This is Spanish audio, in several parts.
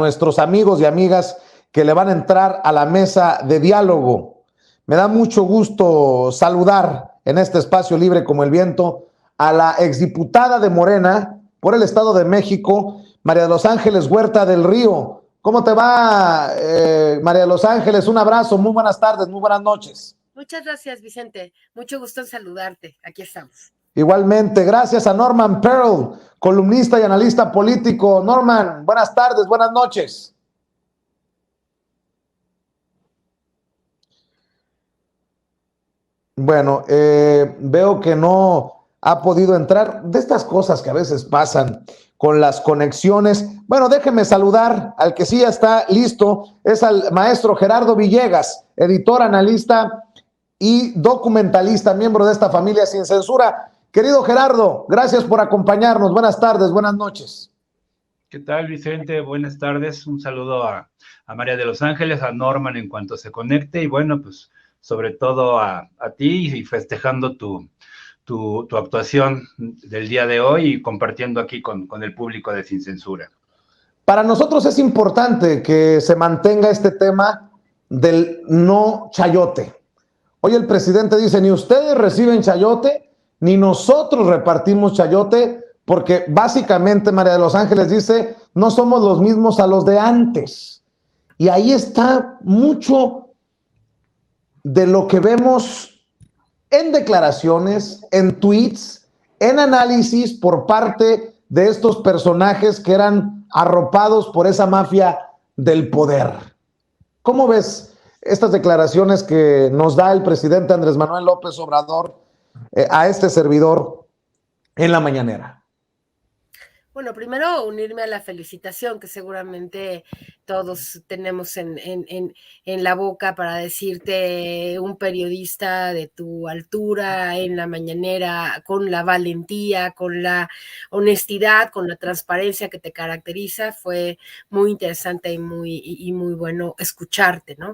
nuestros amigos y amigas que le van a entrar a la mesa de diálogo. Me da mucho gusto saludar en este espacio libre como el viento a la exdiputada de Morena por el Estado de México, María de los Ángeles Huerta del Río. ¿Cómo te va, María de los Ángeles? Un abrazo, muy buenas tardes, muy buenas noches. Muchas gracias, Vicente. Mucho gusto en saludarte. Aquí estamos. Igualmente, gracias a Norman Pearl, columnista y analista político. Norman, buenas tardes, buenas noches. Bueno, veo que no ha podido entrar. De estas cosas que a veces pasan con las conexiones. Bueno, déjeme saludar al que sí ya está listo. Es al maestro Gerardo Villegas, editor, analista y documentalista, miembro de esta familia Sin Censura. Querido Gerardo, gracias por acompañarnos. Buenas tardes, buenas noches. ¿Qué tal, Vicente? Buenas tardes. Un saludo a María de los Ángeles, a Norman en cuanto se conecte y bueno, pues sobre todo a ti y festejando tu actuación del día de hoy y compartiendo aquí con el público de Sin Censura. Para nosotros es importante que se mantenga este tema del no chayote. Hoy el presidente dice, ni ustedes reciben chayote, ni nosotros repartimos chayote, porque básicamente María de los Ángeles dice, no somos los mismos a los de antes. Y ahí está mucho de lo que vemos en declaraciones, en tweets, en análisis por parte de estos personajes que eran arropados por esa mafia del poder. ¿Cómo ves estas declaraciones que nos da el presidente Andrés Manuel López Obrador a este servidor en la mañanera? Bueno, primero unirme a la felicitación que seguramente todos tenemos en la boca para decirte un periodista de tu altura en la mañanera, con la valentía, con la honestidad, con la transparencia que te caracteriza. Fue muy interesante y muy bueno escucharte, ¿no?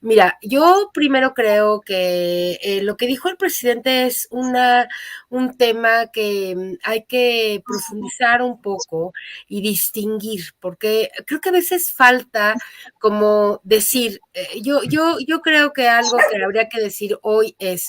Mira, yo primero creo que lo que dijo el presidente es un tema que hay que profundizar un poco y distinguir, porque creo que a veces falta como decir, yo creo que algo que habría que decir hoy es,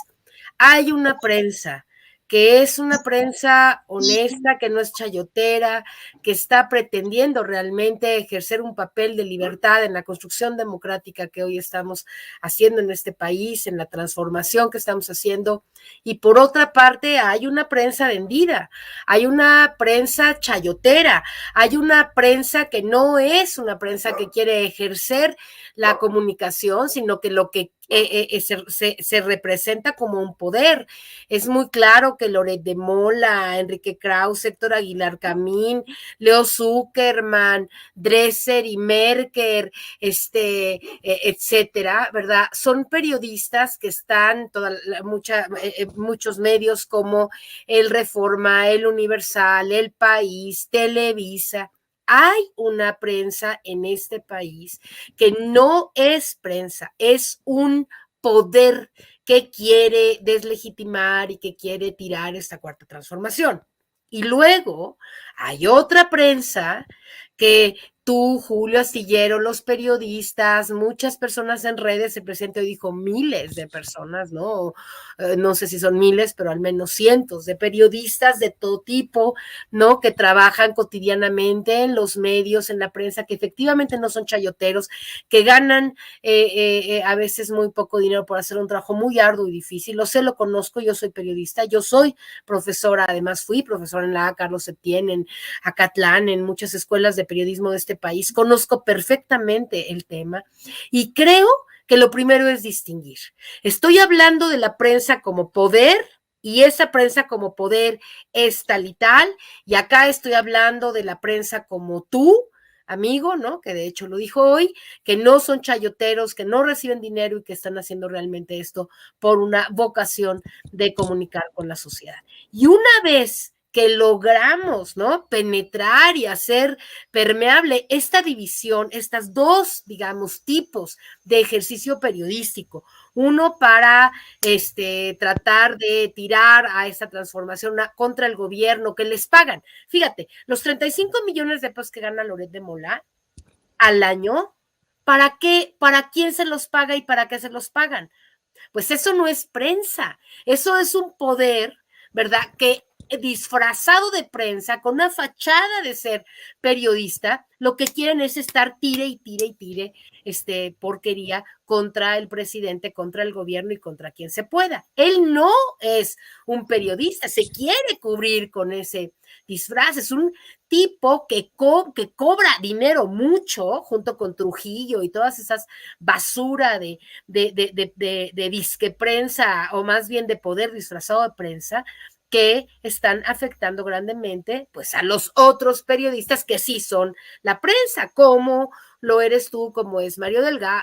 hay una prensa que es una prensa honesta, que no es chayotera, que está pretendiendo realmente ejercer un papel de libertad en la construcción democrática que hoy estamos haciendo en este país, en la transformación que estamos haciendo. Y por otra parte, hay una prensa vendida, hay una prensa chayotera, hay una prensa que no es una prensa que quiere ejercer la comunicación, sino que lo que se representa como un poder. Es muy claro que Loret de Mola, Enrique Krause, Héctor Aguilar Camín, Leo Zuckerman, Dresser y Merker, etcétera, ¿verdad? Son periodistas que están muchos medios como El Reforma, El Universal, El País, Televisa. Hay una prensa en este país que no es prensa, es un poder que quiere deslegitimar y que quiere tirar esta cuarta transformación. Y luego hay otra prensa que tú, Julio Astillero, los periodistas, muchas personas en redes, el presidente hoy dijo miles de personas, ¿no? No sé si son miles, pero al menos cientos de periodistas de todo tipo, ¿no? Que trabajan cotidianamente en los medios, en la prensa, que efectivamente no son chayoteros, que ganan a veces muy poco dinero por hacer un trabajo muy arduo y difícil. Lo sé, lo conozco, yo soy periodista, yo soy profesora, además fui profesora en la Carlos Septién, en Acatlán, en muchas escuelas de periodismo de este país, conozco perfectamente el tema y creo que lo primero es distinguir. Estoy hablando de la prensa como poder y esa prensa como poder es tal y tal, y acá estoy hablando de la prensa como tú, amigo, ¿no? Que de hecho lo dijo hoy, que no son chayoteros, que no reciben dinero y que están haciendo realmente esto por una vocación de comunicar con la sociedad. Y una vez que logramos, ¿no? Penetrar y hacer permeable esta división, estas dos, digamos, tipos de ejercicio periodístico. Uno para tratar de tirar a esta transformación contra el gobierno que les pagan. Fíjate, los 35 millones de pesos que gana Loret de Mola, al año? ¿Para qué? ¿Para quién se los paga y para qué se los pagan? Pues eso no es prensa, eso es un poder, ¿verdad? Que disfrazado de prensa, con una fachada de ser periodista, lo que quieren es estar tire y tire y tire porquería contra el presidente, contra el gobierno y contra quien se pueda. Él no es un periodista, se quiere cubrir con ese disfraz, es un tipo que cobra dinero mucho, junto con Trujillo y todas esas basura de disque prensa, o más bien de poder disfrazado de prensa, que están afectando grandemente pues a los otros periodistas que sí son la prensa, como lo eres tú, como es Mario Delgado,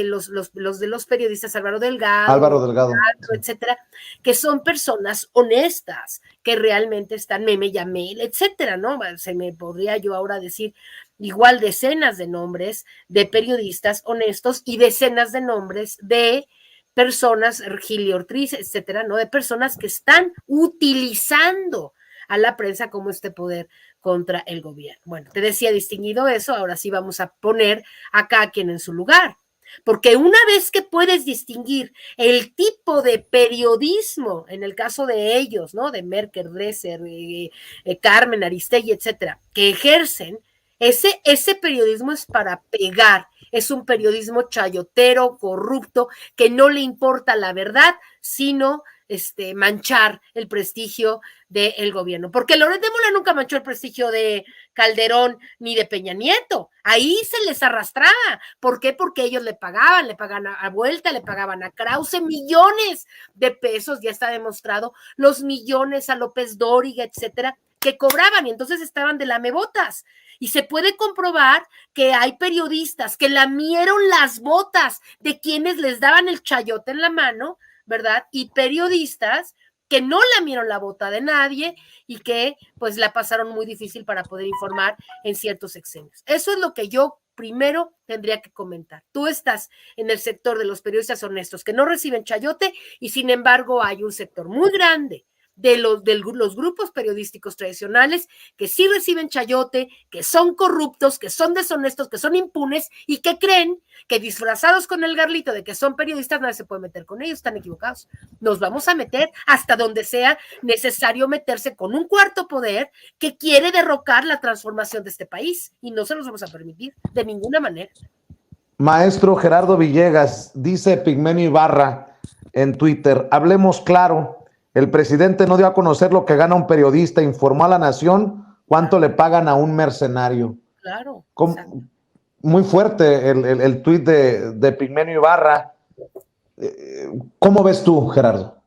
los de los periodistas Álvaro Delgado, etcétera, que son personas honestas, que realmente están Meme Yamel, etcétera, ¿no? Se me podría yo ahora decir igual decenas de nombres de periodistas honestos y decenas de nombres de personas, Gili Ortiz, etcétera, ¿no? De personas que están utilizando a la prensa como este poder contra el gobierno. Bueno, te decía distinguido eso, ahora sí vamos a poner a cada quien en su lugar. Porque una vez que puedes distinguir el tipo de periodismo, en el caso de ellos, ¿no? De Merker, Dresser, Carmen, Aristegui, etcétera, que ejercen, ese periodismo es para pegar, es un periodismo chayotero, corrupto, que no le importa la verdad, sino manchar el prestigio del gobierno. Porque Loret de Mola nunca manchó el prestigio de Calderón ni de Peña Nieto. Ahí se les arrastraba. ¿Por qué? Porque ellos le pagaban a Vuelta, le pagaban a Krause millones de pesos, ya está demostrado, los millones a López Dóriga, etcétera, que cobraban y entonces estaban de lamebotas. Y se puede comprobar que hay periodistas que lamieron las botas de quienes les daban el chayote en la mano, ¿verdad? Y periodistas que no lamieron la bota de nadie y que pues la pasaron muy difícil para poder informar en ciertos sexenios. Eso es lo que yo primero tendría que comentar. Tú estás en el sector de los periodistas honestos que no reciben chayote y sin embargo hay un sector muy grande de los grupos periodísticos tradicionales que sí reciben chayote, que son corruptos, que son deshonestos, que son impunes y que creen que disfrazados con el garlito de que son periodistas nadie se puede meter con ellos. Están equivocados. Nos vamos a meter hasta donde sea necesario meterse con un cuarto poder que quiere derrocar la transformación de este país y no se los vamos a permitir de ninguna manera. Maestro Gerardo Villegas, dice Pigmenio Ibarra en Twitter, hablemos claro. El presidente no dio a conocer lo que gana un periodista, informó a la nación cuánto le pagan a un mercenario. Claro. Muy fuerte el tuit de Pigmenio Ibarra. ¿Cómo ves tú, Gerardo?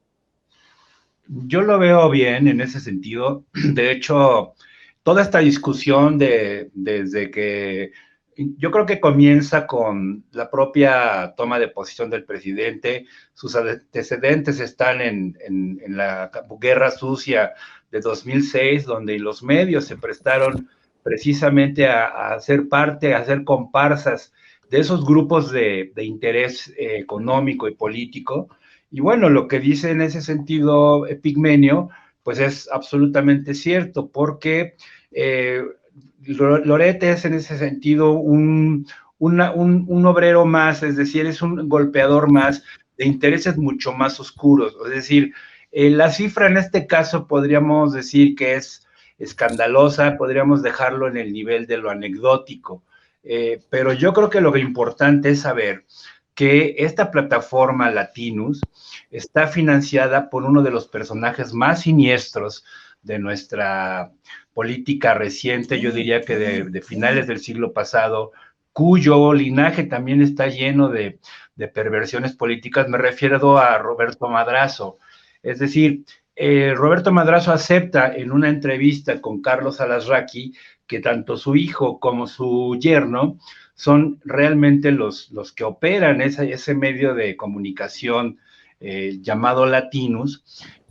Yo lo veo bien en ese sentido. De hecho, toda esta discusión desde que yo creo que comienza con la propia toma de posición del presidente. Sus antecedentes están en la guerra sucia de 2006, donde los medios se prestaron precisamente a hacer parte, a hacer comparsas de esos grupos de interés económico y político. Y bueno, lo que dice en ese sentido Pigmenio, pues es absolutamente cierto, porque Loret es en ese sentido un obrero más, es decir, es un golpeador más de intereses mucho más oscuros. Es decir, la cifra en este caso podríamos decir que es escandalosa, podríamos dejarlo en el nivel de lo anecdótico, pero yo creo que lo importante es saber que esta plataforma Latinus está financiada por uno de los personajes más siniestros de nuestra política reciente, yo diría que de finales del siglo pasado, cuyo linaje también está lleno de perversiones políticas. Me refiero a Roberto Madrazo. Es decir, Roberto Madrazo acepta en una entrevista con Carlos Alasraqui que tanto su hijo como su yerno son realmente los que operan ese medio de comunicación llamado Latinus,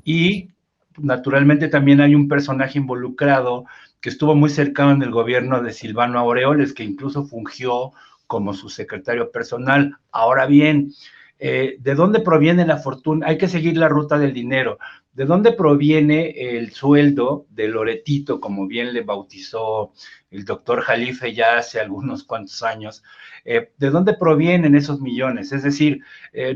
y naturalmente también hay un personaje involucrado que estuvo muy cercano en el gobierno de Silvano Aureoles, que incluso fungió como su secretario personal. Ahora bien, ¿de dónde proviene la fortuna? Hay que seguir la ruta del dinero. ¿de dónde proviene el sueldo de Loretito, como bien le bautizó el doctor Jalife ya hace algunos cuantos años? ¿De dónde provienen esos millones? Es decir,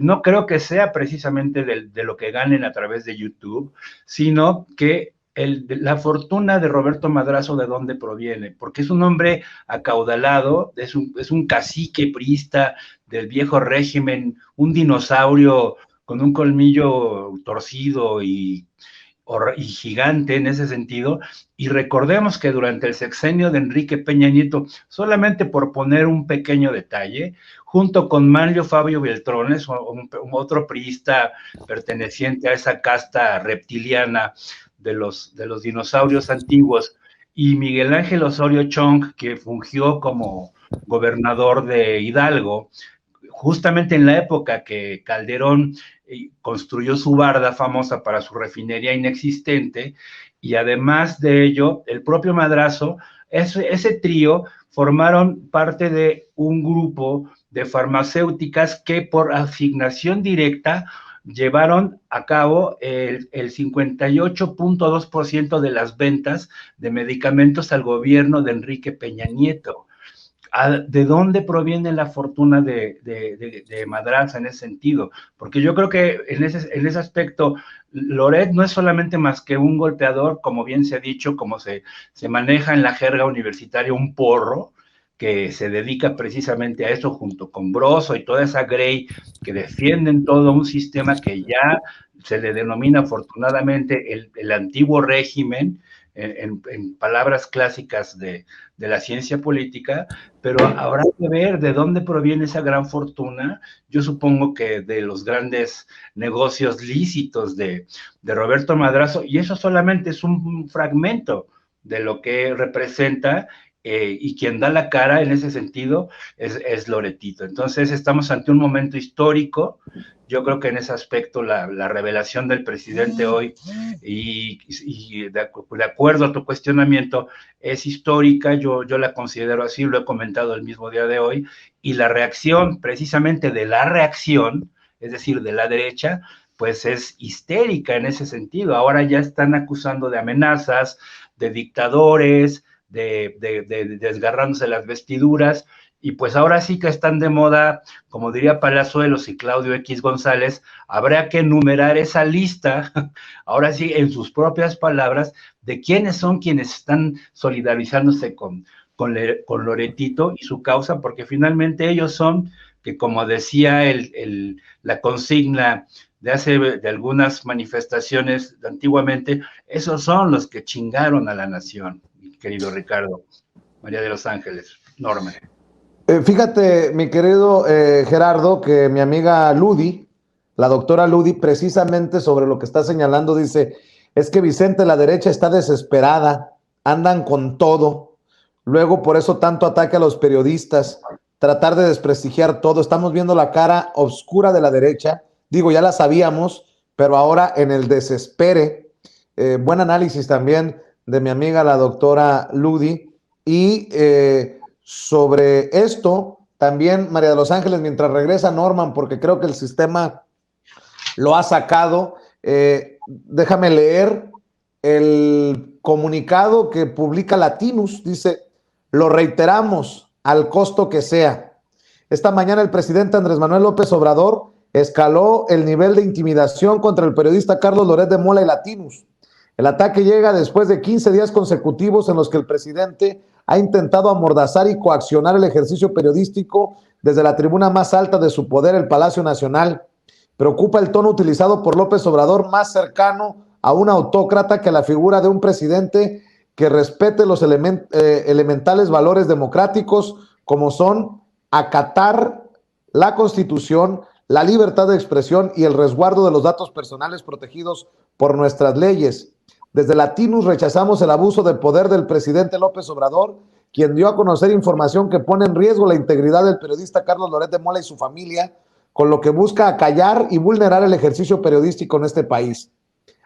no creo que sea precisamente de lo que ganen a través de YouTube, sino que la fortuna de Roberto Madrazo, ¿de dónde proviene? Porque es un hombre acaudalado, es un cacique priista del viejo régimen, un dinosaurio con un colmillo torcido y gigante en ese sentido, y recordemos que durante el sexenio de Enrique Peña Nieto, solamente por poner un pequeño detalle, junto con Manlio Fabio Beltrones, otro priista perteneciente a esa casta reptiliana de los dinosaurios antiguos, y Miguel Ángel Osorio Chong, que fungió como gobernador de Hidalgo, justamente en la época que Calderón construyó su barda famosa para su refinería inexistente, y además de ello, el propio Madrazo, ese trío formaron parte de un grupo de farmacéuticas que por asignación directa llevaron a cabo el 58.2% de las ventas de medicamentos al gobierno de Enrique Peña Nieto. ¿De dónde proviene la fortuna de Madrazo en ese sentido? Porque yo creo que en ese aspecto, Loret no es solamente más que un golpeador, como bien se ha dicho, como se maneja en la jerga universitaria, un porro, que se dedica precisamente a eso, junto con Broso y toda esa grey que defienden todo un sistema que ya se le denomina afortunadamente el antiguo régimen, en palabras clásicas de la ciencia política, pero habrá que ver de dónde proviene esa gran fortuna. Yo supongo que de los grandes negocios lícitos de Roberto Madrazo, y eso solamente es un fragmento de lo que representa, y quien da la cara en ese sentido es Loretito. Entonces estamos ante un momento histórico. Yo creo que en ese aspecto la revelación del presidente hoy, y de acuerdo a tu cuestionamiento, es histórica. Yo la considero así, lo he comentado el mismo día de hoy, y la reacción, precisamente de la reacción, es decir, de la derecha, pues es histérica en ese sentido. Ahora ya están acusando de amenazas, de dictadores, de desgarrándose las vestiduras, y pues ahora sí que están de moda, como diría Palazuelos y Claudio X González, habrá que enumerar esa lista, ahora sí, en sus propias palabras, de quiénes son quienes están solidarizándose con Loretito y su causa, porque finalmente ellos son, que como decía la consigna de algunas manifestaciones antiguamente, esos son los que chingaron a la nación, mi querido Ricardo. María de los Ángeles, Norma. Fíjate, mi querido Gerardo, que mi amiga Ludi, la doctora Ludi, precisamente sobre lo que está señalando, dice, es que Vicente, la derecha está desesperada, andan con todo, luego por eso tanto ataque a los periodistas, tratar de desprestigiar todo, estamos viendo la cara oscura de la derecha, digo, ya la sabíamos, pero ahora en el desespere. Buen análisis también de mi amiga la doctora Ludi, y sobre esto, también María de los Ángeles, mientras regresa Norman, porque creo que el sistema lo ha sacado, déjame leer el comunicado que publica Latinus. Dice, lo reiteramos al costo que sea. Esta mañana el presidente Andrés Manuel López Obrador escaló el nivel de intimidación contra el periodista Carlos Loret de Mola y Latinus. El ataque llega después de 15 días consecutivos en los que el presidente ha intentado amordazar y coaccionar el ejercicio periodístico desde la tribuna más alta de su poder, el Palacio Nacional. Preocupa el tono utilizado por López Obrador, más cercano a un autócrata que a la figura de un presidente que respete los elementales valores democráticos, como son acatar la Constitución, la libertad de expresión y el resguardo de los datos personales protegidos por nuestras leyes. Desde Latinus rechazamos el abuso de poder del presidente López Obrador, quien dio a conocer información que pone en riesgo la integridad del periodista Carlos Loret de Mola y su familia, con lo que busca acallar y vulnerar el ejercicio periodístico en este país.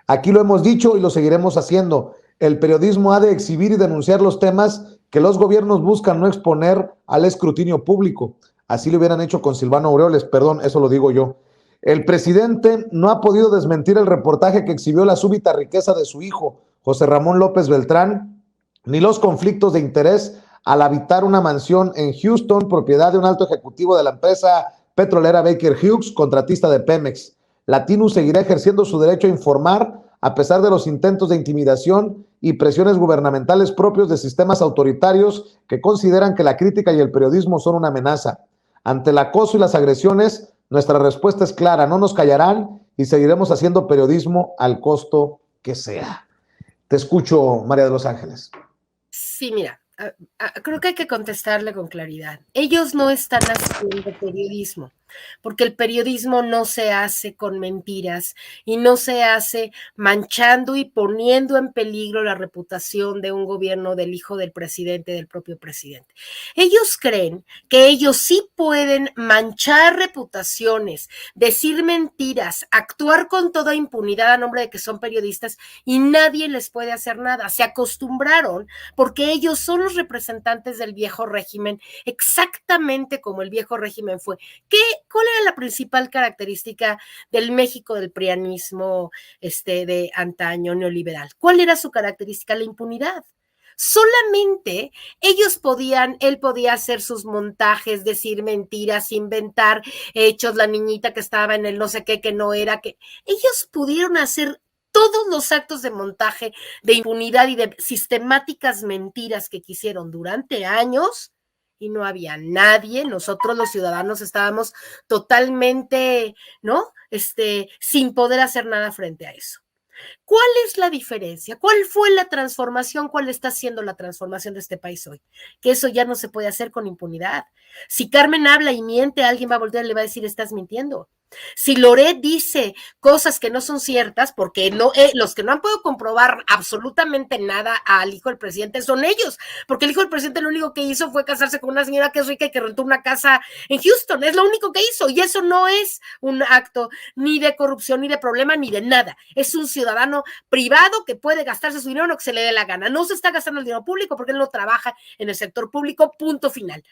Aquí lo hemos dicho y lo seguiremos haciendo. El periodismo ha de exhibir y denunciar los temas que los gobiernos buscan no exponer al escrutinio público. Así lo hubieran hecho con Silvano Aureoles, perdón, eso lo digo yo. El presidente no ha podido desmentir el reportaje que exhibió la súbita riqueza de su hijo, José Ramón López Beltrán, ni los conflictos de interés al habitar una mansión en Houston, propiedad de un alto ejecutivo de la empresa petrolera Baker Hughes, contratista de Pemex. Latino seguirá ejerciendo su derecho a informar a pesar de los intentos de intimidación y presiones gubernamentales propios de sistemas autoritarios que consideran que la crítica y el periodismo son una amenaza. Ante el acoso y las agresiones, nuestra respuesta es clara: no nos callarán y seguiremos haciendo periodismo al costo que sea. Te escucho, María de los Ángeles. Sí, mira, creo que hay que contestarle con claridad. Ellos no están haciendo periodismo, porque el periodismo no se hace con mentiras y no se hace manchando y poniendo en peligro la reputación de un gobierno, del hijo del presidente, del propio presidente. Ellos creen que ellos sí pueden manchar reputaciones, decir mentiras, actuar con toda impunidad a nombre de que son periodistas y nadie les puede hacer nada. Se acostumbraron porque ellos son los representantes del viejo régimen, exactamente como el viejo régimen fue. ¿Cuál era la principal característica del México del prianismo de antaño neoliberal? ¿Cuál era su característica? La impunidad. Solamente él podía hacer sus montajes, decir mentiras, inventar hechos, la niñita que estaba en el no sé qué, que no era, que ellos pudieron hacer todos los actos de montaje, de impunidad y de sistemáticas mentiras que quisieron durante años y no había nadie. Nosotros los ciudadanos estábamos totalmente, ¿no? Sin poder hacer nada frente a eso. ¿Cuál es la diferencia? ¿Cuál fue la transformación? ¿Cuál está siendo la transformación de este país hoy? Que eso ya no se puede hacer con impunidad. Si Carmen habla y miente, alguien va a voltear y le va a decir, estás mintiendo. Si Loret dice cosas que no son ciertas, porque no, los que no han podido comprobar absolutamente nada al hijo del presidente son ellos, porque el hijo del presidente lo único que hizo fue casarse con una señora que es rica y que rentó una casa en Houston, es lo único que hizo, y eso no es un acto ni de corrupción, ni de problema, ni de nada. Es un ciudadano privado que puede gastarse su dinero en lo que se le dé la gana. No se está gastando el dinero público porque él no trabaja en el sector público, punto final.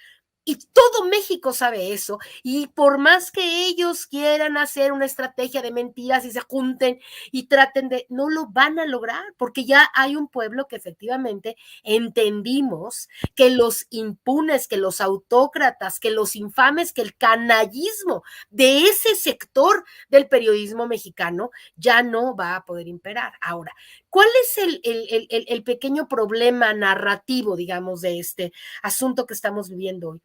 Y todo México sabe eso, y por más que ellos quieran hacer una estrategia de mentiras y se junten y traten de, no lo van a lograr, porque ya hay un pueblo que efectivamente entendimos que los impunes, que los autócratas, que los infames, que el canallismo de ese sector del periodismo mexicano ya no va a poder imperar. Ahora, ¿cuál es el pequeño problema narrativo, digamos, de este asunto que estamos viviendo hoy?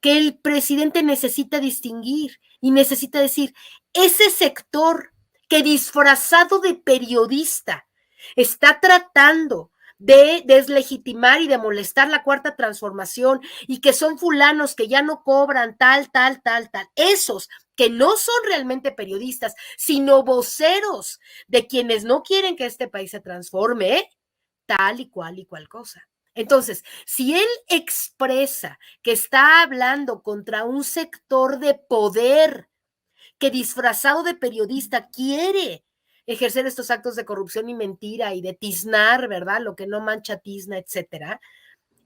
Que el presidente necesita distinguir y necesita decir, ese sector que disfrazado de periodista está tratando de deslegitimar y de molestar la cuarta transformación y que son fulanos que ya no cobran tal, esos que no son realmente periodistas, sino voceros de quienes no quieren que este país se transforme, tal y cual cosa. Entonces, si él expresa que está hablando contra un sector de poder que disfrazado de periodista quiere ejercer estos actos de corrupción y mentira y de tiznar, ¿verdad? Lo que no mancha tizna, etcétera.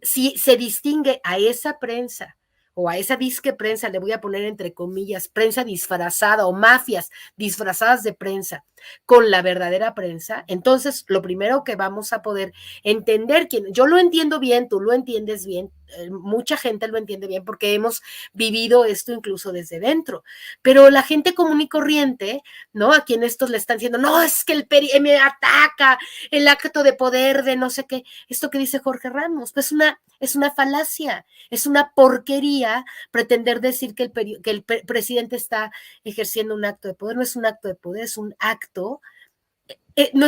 Si se distingue a esa prensa o a esa disque prensa, le voy a poner entre comillas, prensa disfrazada o mafias disfrazadas de prensa con la verdadera prensa, entonces lo primero que vamos a poder entender, yo lo entiendo bien, tú lo entiendes bien, mucha gente lo entiende bien porque hemos vivido esto incluso desde dentro, pero la gente común y corriente, ¿no? A quien estos le están diciendo, no, es que me ataca el acto de poder de no sé qué, esto que dice Jorge Ramos, pues es una falacia, es una porquería pretender decir que el presidente está ejerciendo un acto de poder. No es un acto de poder, es un acto, no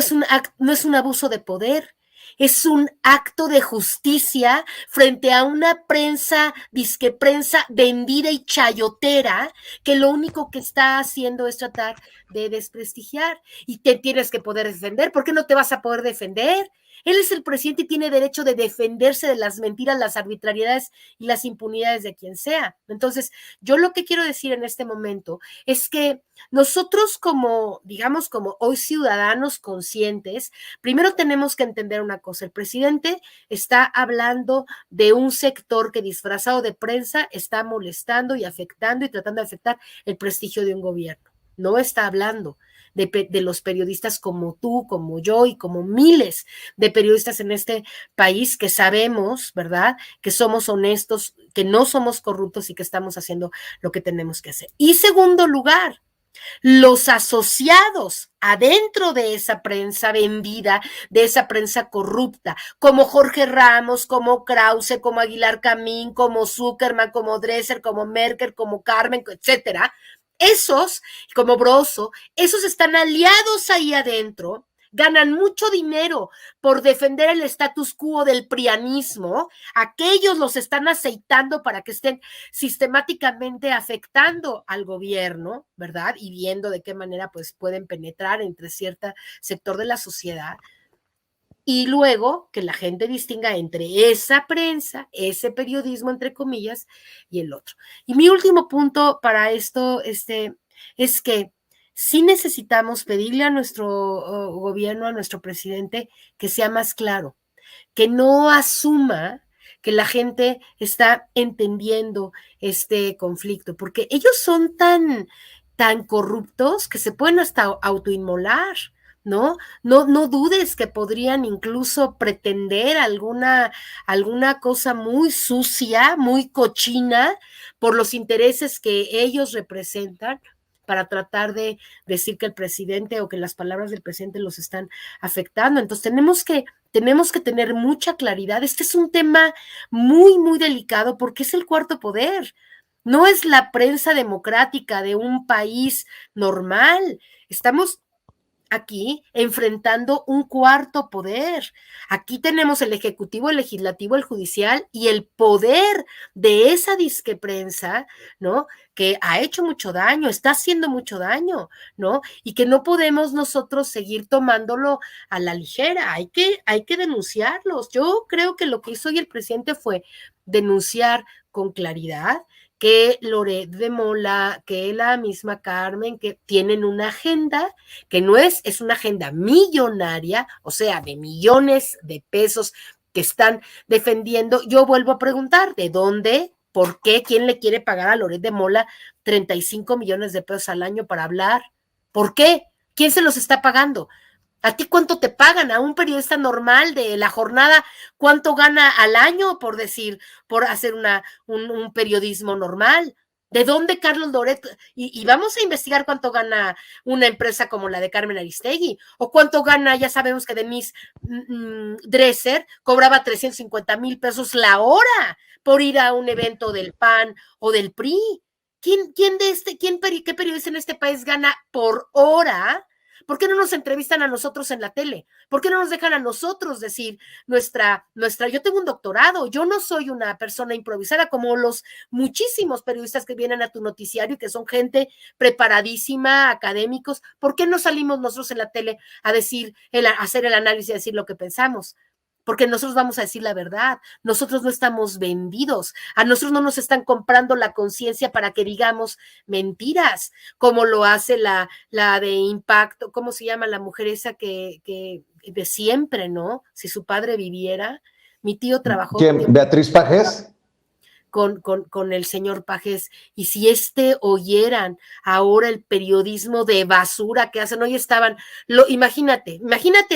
es un abuso de poder, es un acto de justicia frente a una prensa, disque prensa vendida y chayotera, que lo único que está haciendo es tratar de desprestigiar, y te tienes que poder defender. ¿Por qué no te vas a poder defender? Él es el presidente y tiene derecho de defenderse de las mentiras, las arbitrariedades y las impunidades de quien sea. Entonces, yo lo que quiero decir en este momento es que nosotros como hoy ciudadanos conscientes, primero tenemos que entender una cosa. El presidente está hablando de un sector que disfrazado de prensa está molestando y afectando y tratando de afectar el prestigio de un gobierno. no está hablando de los periodistas como tú, como yo y como miles de periodistas en este país que sabemos, ¿verdad?, que somos honestos, que no somos corruptos y que estamos haciendo lo que tenemos que hacer. Y segundo lugar, los asociados adentro de esa prensa vendida, de esa prensa corrupta, como Jorge Ramos, como Krause, como Aguilar Camín, como Zuckerman, como Dresser, como Merkel, como Carmen, etcétera, esos, como Broso, esos están aliados ahí adentro, ganan mucho dinero por defender el status quo del prianismo, aquellos los están aceitando para que estén sistemáticamente afectando al gobierno, ¿verdad? Y viendo de qué manera pues pueden penetrar entre cierto sector de la sociedad. Y luego que la gente distinga entre esa prensa, ese periodismo, entre comillas, y el otro. Y mi último punto para esto es que sí necesitamos pedirle a nuestro gobierno, a nuestro presidente, que sea más claro, que no asuma que la gente está entendiendo este conflicto, porque ellos son tan corruptos que se pueden hasta autoinmolar, ¿no? No dudes que podrían incluso pretender alguna cosa muy sucia, muy cochina, por los intereses que ellos representan, para tratar de decir que el presidente o que las palabras del presidente los están afectando. Entonces tenemos que tener mucha claridad. Este es un tema muy, muy delicado porque es el cuarto poder. No es la prensa democrática de un país normal. Estamos aquí enfrentando un cuarto poder. Aquí tenemos el ejecutivo, el legislativo, el judicial y el poder de esa disque prensa, ¿no?, que ha hecho mucho daño, está haciendo mucho daño, ¿no? Y que no podemos nosotros seguir tomándolo a la ligera. Hay que denunciarlos. Yo creo que lo que hizo hoy el presidente fue denunciar con claridad que Loret de Mola, que la misma Carmen, que tienen una agenda que no es una agenda millonaria, o sea, de millones de pesos que están defendiendo. Yo vuelvo a preguntar, ¿de dónde? ¿Por qué? ¿Quién le quiere pagar a Loret de Mola 35 millones de pesos al año para hablar? ¿Por qué? ¿Quién se los está pagando? ¿A ti cuánto te pagan? A un periodista normal de La Jornada, ¿cuánto gana al año por hacer un periodismo normal? ¿De dónde Carlos Loret? Y vamos a investigar cuánto gana una empresa como la de Carmen Aristegui, o cuánto gana, ya sabemos que Denise Dresser cobraba 350,000 pesos la hora por ir a un evento del PAN o del PRI. ¿Qué periodista en este país gana por hora? ¿Por qué no nos entrevistan a nosotros en la tele? ¿Por qué no nos dejan a nosotros decir yo tengo un doctorado, yo no soy una persona improvisada como los muchísimos periodistas que vienen a tu noticiario y que son gente preparadísima, académicos? ¿Por qué no salimos nosotros en la tele a hacer el análisis y decir lo que pensamos? Porque nosotros vamos a decir la verdad, nosotros no estamos vendidos, a nosotros no nos están comprando la conciencia para que digamos mentiras, como lo hace la de Impacto, ¿cómo se llama la mujer esa que de siempre, ¿no? Si su padre viviera, mi tío trabajó. ¿Quién? ¿Beatriz Pajés? Con el señor Pajés, y si oyeran ahora el periodismo de basura que hacen, hoy estaban, imagínate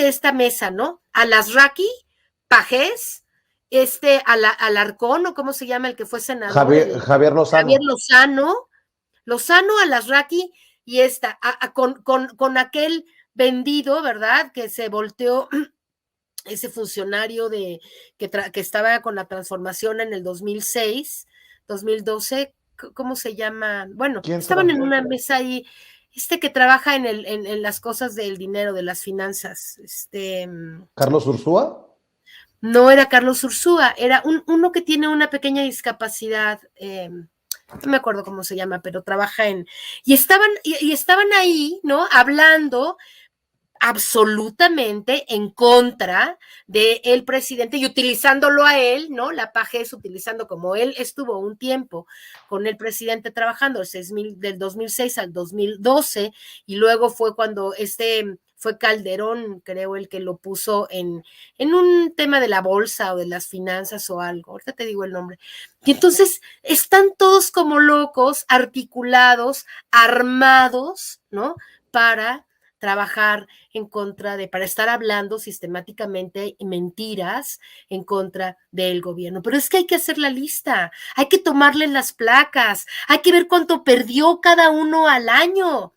esta mesa, ¿no? Alasraqui, Pajés, Alarcón, o cómo se llama el que fue senador, Javier Lozano. Javier Lozano, Alasraqui, y con aquel vendido, ¿verdad?, que se volteó, ese funcionario que estaba con la transformación en el 2006, 2012, ¿cómo se llama? Bueno, estaban en una mesa ahí, que trabaja en las cosas del dinero, de las finanzas, ¿Carlos Ursúa? No era Carlos Ursúa, era uno que tiene una pequeña discapacidad, no me acuerdo cómo se llama, pero trabaja y estaban ahí, ¿no?, hablando absolutamente en contra del presidente y utilizándolo a él, ¿no? La Pajés utilizando, como él estuvo un tiempo con el presidente trabajando del 2006 al 2012, y luego fue cuando fue Calderón, creo, el que lo puso en un tema de la bolsa o de las finanzas o algo, ahorita te digo el nombre. Y entonces están todos como locos, articulados, armados, ¿no? Para trabajar para estar hablando sistemáticamente mentiras en contra del gobierno. Pero es que hay que hacer la lista, hay que tomarle las placas, hay que ver cuánto perdió cada uno al año.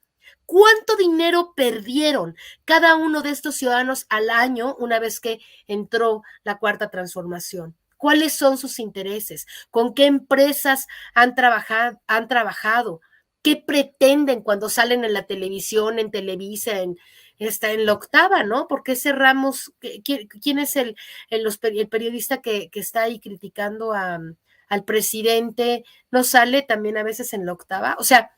¿Cuánto dinero perdieron cada uno de estos ciudadanos al año una vez que entró la Cuarta Transformación? ¿Cuáles son sus intereses? ¿Con qué empresas han trabajado? ¿Qué pretenden cuando salen en la televisión, en Televisa, en la Octava, ¿no? ¿Por qué cerramos? ¿Quién es el periodista que está ahí criticando al presidente? ¿No sale también a veces en la Octava? O sea,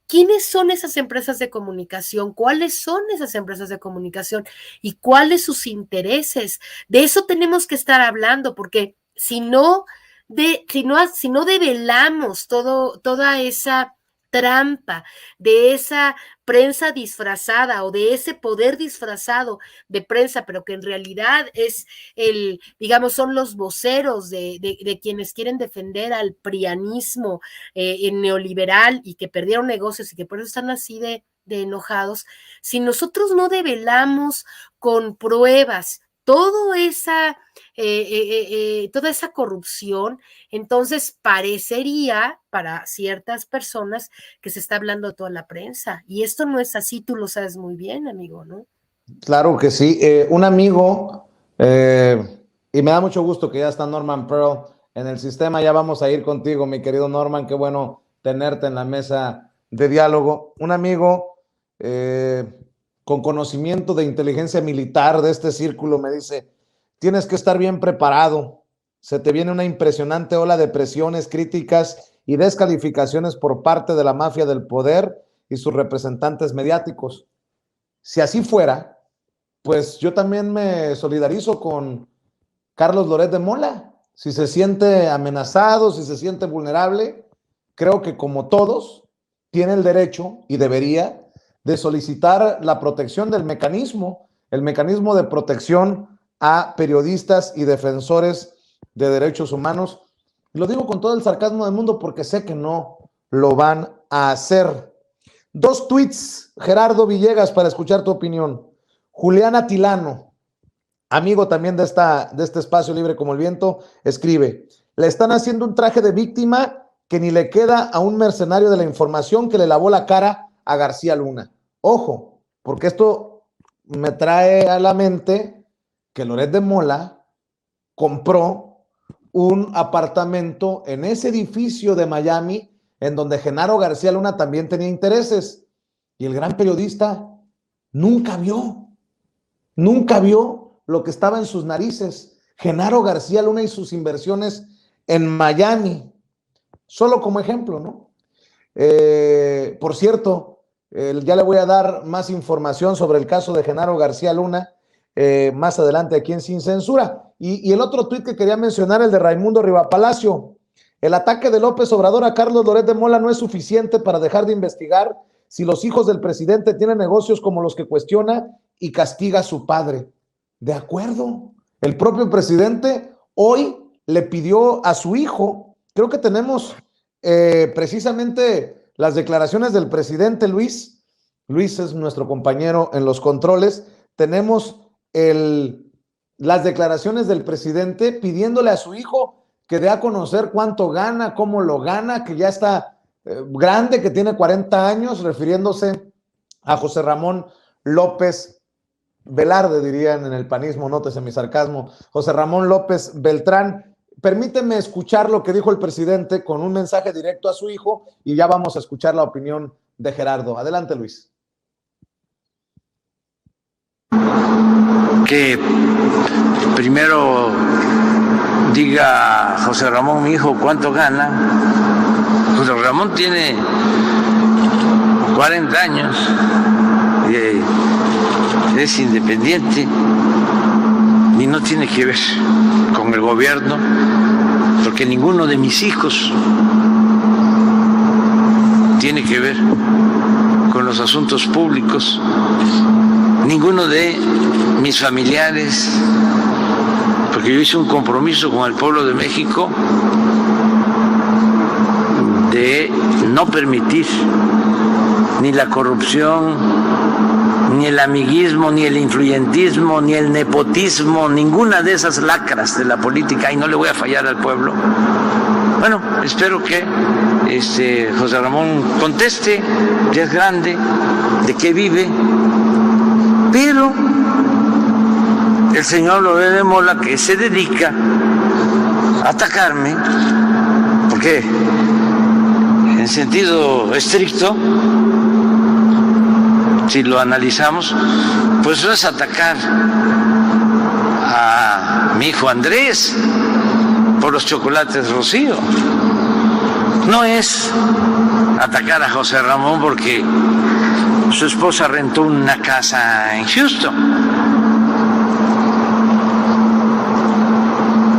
¿quiénes son esas empresas de comunicación? ¿Cuáles son esas empresas de comunicación? ¿Y cuáles sus intereses? De eso tenemos que estar hablando, porque si no develamos toda esa trampa de esa prensa disfrazada o de ese poder disfrazado de prensa, pero que en realidad es son los voceros de quienes quieren defender al prianismo neoliberal y que perdieron negocios y que por eso están así de enojados. Si nosotros no develamos con pruebas toda esa corrupción, entonces parecería para ciertas personas que se está hablando de toda la prensa, y esto no es así, tú lo sabes muy bien, amigo, ¿no? Claro que sí. Un amigo, y me da mucho gusto que ya está Norman Pearl en el sistema, ya vamos a ir contigo, mi querido Norman, qué bueno tenerte en la mesa de diálogo. Un amigo con conocimiento de inteligencia militar de este círculo me dice: tienes que estar bien preparado, se te viene una impresionante ola de presiones, críticas y descalificaciones por parte de la mafia del poder y sus representantes mediáticos. Si así fuera, pues yo también me solidarizo con Carlos Loret de Mola. Si se siente amenazado, si se siente vulnerable, creo que como todos tiene el derecho y debería de solicitar la protección del mecanismo, el mecanismo de protección a periodistas y defensores de derechos humanos. Y lo digo con todo el sarcasmo del mundo porque sé que no lo van a hacer. 2 tweets, Gerardo Villegas, para escuchar tu opinión. Juliana Tilano, amigo también de este espacio libre como el viento, escribe: le están haciendo un traje de víctima que ni le queda a un mercenario de la información que le lavó la cara a García Luna. Ojo, porque esto me trae a la mente que Loret de Mola compró un apartamento en ese edificio de Miami en donde Genaro García Luna también tenía intereses, y el gran periodista nunca vio lo que estaba en sus narices. Genaro García Luna y sus inversiones en Miami, solo como ejemplo, ¿no? Por cierto, ya le voy a dar más información sobre el caso de Genaro García Luna más adelante aquí en Sin Censura. Y el otro tuit que quería mencionar, el de Raimundo Rivapalacio: el ataque de López Obrador a Carlos Loret de Mola no es suficiente para dejar de investigar si los hijos del presidente tienen negocios como los que cuestiona y castiga a su padre. De acuerdo, el propio presidente hoy le pidió a su hijo, creo que tenemos precisamente las declaraciones del presidente Luis es nuestro compañero en los controles, tenemos las declaraciones del presidente pidiéndole a su hijo que dé a conocer cuánto gana, cómo lo gana, que ya está grande, que tiene 40 años, refiriéndose a José Ramón López Velarde, dirían en el panismo, nótese mi sarcasmo, José Ramón López Beltrán. Permíteme escuchar lo que dijo el presidente con un mensaje directo a su hijo y ya vamos a escuchar la opinión de Gerardo. Adelante, Luis. Que primero diga José Ramón, mi hijo, cuánto gana. José Ramón tiene 40 años, es independiente y no tiene que ver con el gobierno, porque ninguno de mis hijos tiene que ver con los asuntos públicos. ninguno de mis familiares, porque yo hice un compromiso con el pueblo de México de no permitir ni la corrupción, ni el amiguismo, ni el influyentismo, ni el nepotismo, ninguna de esas lacras de la política, y no le voy a fallar al pueblo. Bueno, espero que José Ramón conteste, ya es grande, de qué vive, pero el señor Loret de Mola, que se dedica a atacarme, porque en sentido estricto, si lo analizamos, pues no es atacar a mi hijo Andrés por los chocolates Rocío, no es atacar a José Ramón porque su esposa rentó una casa en Houston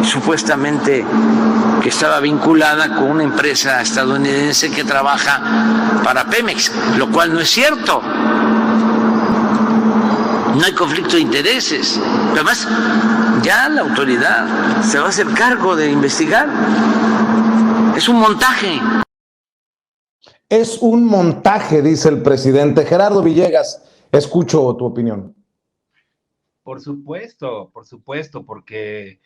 y supuestamente que estaba vinculada con una empresa estadounidense que trabaja para Pemex, lo cual no es cierto. No hay conflicto de intereses. Además, ya la autoridad se va a hacer cargo de investigar. Es un montaje. Es un montaje, dice el presidente. Gerardo Villegas, escucho tu opinión. Por supuesto, porque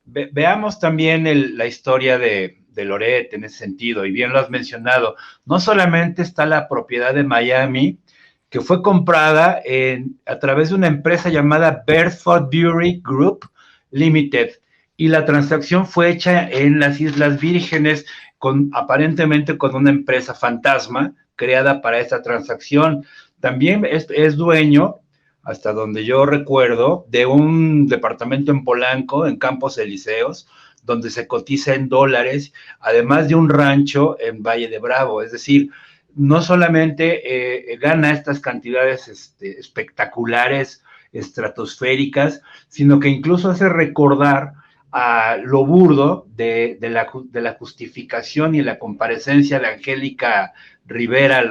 veamos también la historia de Loret en ese sentido, y bien lo has mencionado. No solamente está la propiedad de Miami, que fue comprada a través de una empresa llamada Bedford Brewery Group Limited, y la transacción fue hecha en las Islas Vírgenes, aparentemente con una empresa fantasma creada para esta transacción. También es dueño, hasta donde yo recuerdo, de un departamento en Polanco, en Campos Elíseos, donde se cotiza en dólares, además de un rancho en Valle de Bravo. Es decir, no solamente gana estas cantidades espectaculares, estratosféricas, sino que incluso hace recordar a lo burdo de la justificación y la comparecencia de Angélica Rivera,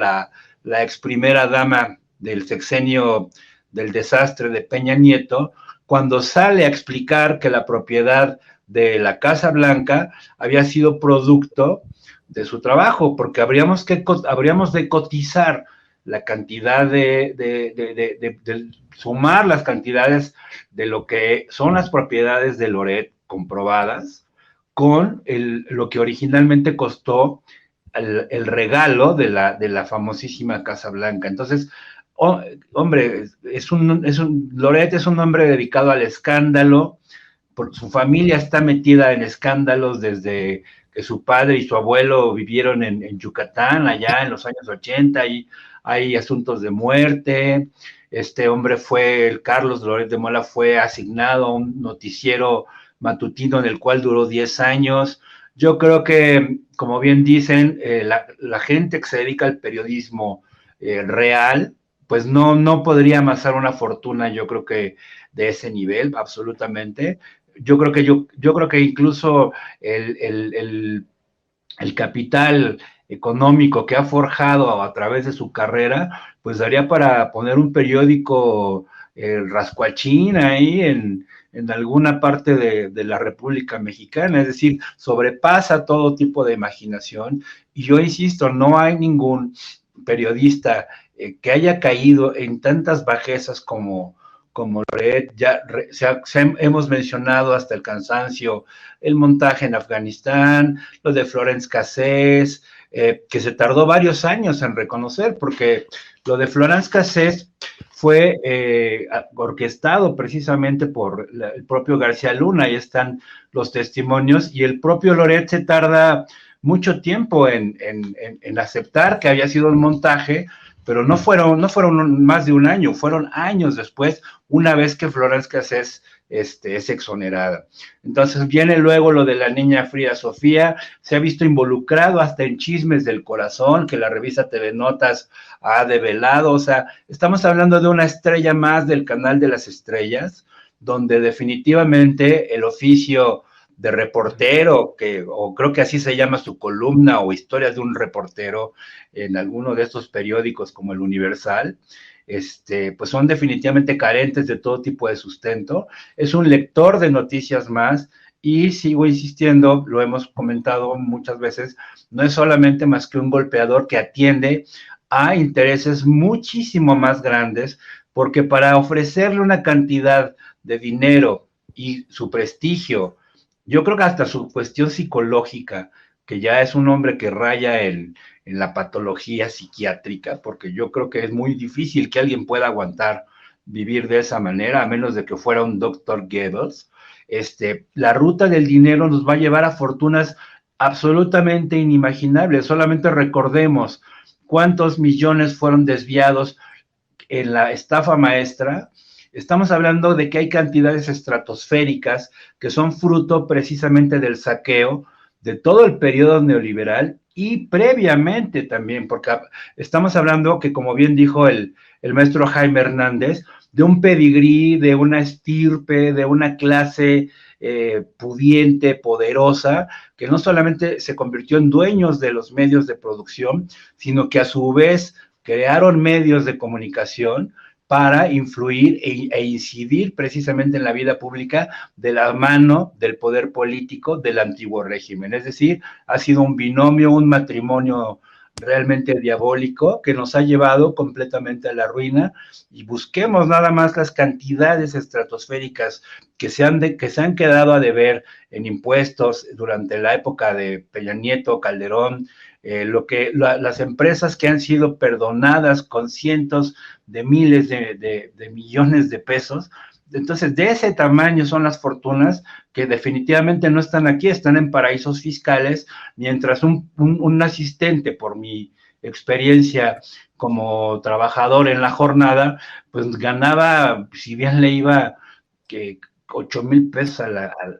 la ex primera dama del sexenio del desastre de Peña Nieto, cuando sale a explicar que la propiedad de la Casa Blanca había sido producto de su trabajo, porque habríamos de cotizar la cantidad de sumar las cantidades de lo que son las propiedades de Loret comprobadas con lo que originalmente costó el regalo de la famosísima Casa Blanca. Entonces, hombre, Loret es un hombre dedicado al escándalo. Su familia está metida en escándalos desde que su padre y su abuelo vivieron en Yucatán, allá en los años 80, y hay asuntos de muerte. Este hombre Carlos Loret de Mola, fue asignado a un noticiero matutino en el cual duró 10 años. Yo creo que, como bien dicen, la gente que se dedica al periodismo real, pues no podría amasar una fortuna, yo creo que de ese nivel, absolutamente. Yo creo que incluso el capital económico que ha forjado a través de su carrera, pues daría para poner un periódico rascuachín ahí en alguna parte de la República Mexicana. Es decir, sobrepasa todo tipo de imaginación, y yo insisto, no hay ningún periodista que haya caído en tantas bajezas como Loret. Hemos mencionado hasta el cansancio el montaje en Afganistán, lo de Florence Cassés, que se tardó varios años en reconocer, porque lo de Florence Cassés fue orquestado precisamente por el propio García Luna. Ahí están los testimonios, y el propio Loret se tarda mucho tiempo en aceptar que había sido un montaje, pero no fueron más de un año, fueron años después, una vez que Florence Cassés es exonerada. Entonces viene luego lo de la niña Frida Sofía, se ha visto involucrado hasta en Chismes del Corazón, que la revista TV Notas ha develado. O sea, estamos hablando de una estrella más del canal de las estrellas, donde definitivamente el oficio de reportero, o creo que así se llama su columna, o historias de un reportero en alguno de estos periódicos como el Universal, pues son definitivamente carentes de todo tipo de sustento. Es un lector de noticias más, y sigo insistiendo, lo hemos comentado muchas veces, no es solamente más que un golpeador que atiende a intereses muchísimo más grandes, porque para ofrecerle una cantidad de dinero y su prestigio, yo creo que hasta su cuestión psicológica, que ya es un hombre que raya en la patología psiquiátrica, porque yo creo que es muy difícil que alguien pueda aguantar vivir de esa manera, a menos de que fuera un Dr. Goebbels. La ruta del dinero nos va a llevar a fortunas absolutamente inimaginables. Solamente recordemos cuántos millones fueron desviados en la estafa maestra. Estamos hablando de que hay cantidades estratosféricas que son fruto precisamente del saqueo de todo el periodo neoliberal y previamente también, porque estamos hablando que, como bien dijo el maestro Jaime Hernández, de un pedigrí, de una estirpe, de una clase pudiente, poderosa, que no solamente se convirtió en dueños de los medios de producción, sino que a su vez crearon medios de comunicación para influir e incidir precisamente en la vida pública de la mano del poder político del antiguo régimen. Es decir, ha sido un binomio, un matrimonio realmente diabólico que nos ha llevado completamente a la ruina, y busquemos nada más las cantidades estratosféricas que se han quedado a deber en impuestos durante la época de Peña Nieto, Calderón, las empresas que han sido perdonadas con cientos de miles de millones de pesos. Entonces, de ese tamaño son las fortunas que definitivamente no están aquí, están en paraísos fiscales, mientras un asistente, por mi experiencia como trabajador en la jornada, pues ganaba, si bien le iba, que 8,000 pesos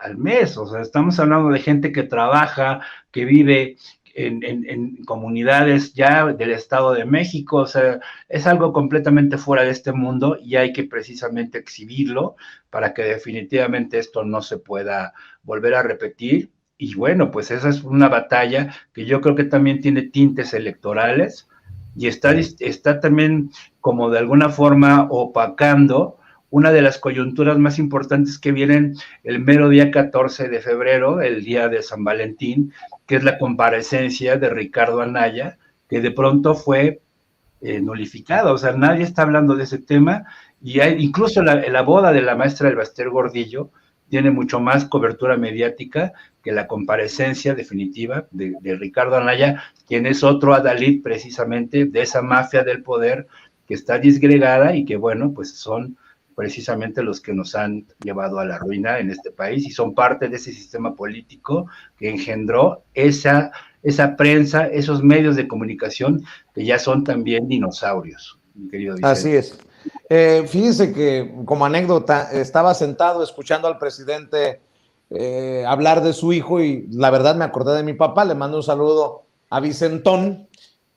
al mes. O sea, estamos hablando de gente que trabaja, que vive en comunidades ya del Estado de México. O sea, es algo completamente fuera de este mundo, y hay que precisamente exhibirlo para que definitivamente esto no se pueda volver a repetir. Y bueno, pues esa es una batalla que yo creo que también tiene tintes electorales, y está también como de alguna forma opacando una de las coyunturas más importantes que vienen el mero día 14 de febrero, el día de San Valentín, que es la comparecencia de Ricardo Anaya, que de pronto fue nulificada. O sea, nadie está hablando de ese tema, y incluso la boda de la maestra del Baster Gordillo tiene mucho más cobertura mediática que la comparecencia definitiva de Ricardo Anaya, quien es otro adalid precisamente de esa mafia del poder que está disgregada y que, bueno, pues son precisamente los que nos han llevado a la ruina en este país, y son parte de ese sistema político que engendró esa prensa, esos medios de comunicación que ya son también dinosaurios, mi querido Vicente. Así es. Fíjese que, como anécdota, estaba sentado escuchando al presidente hablar de su hijo, y la verdad me acordé de mi papá. Le mando un saludo a Vicentón,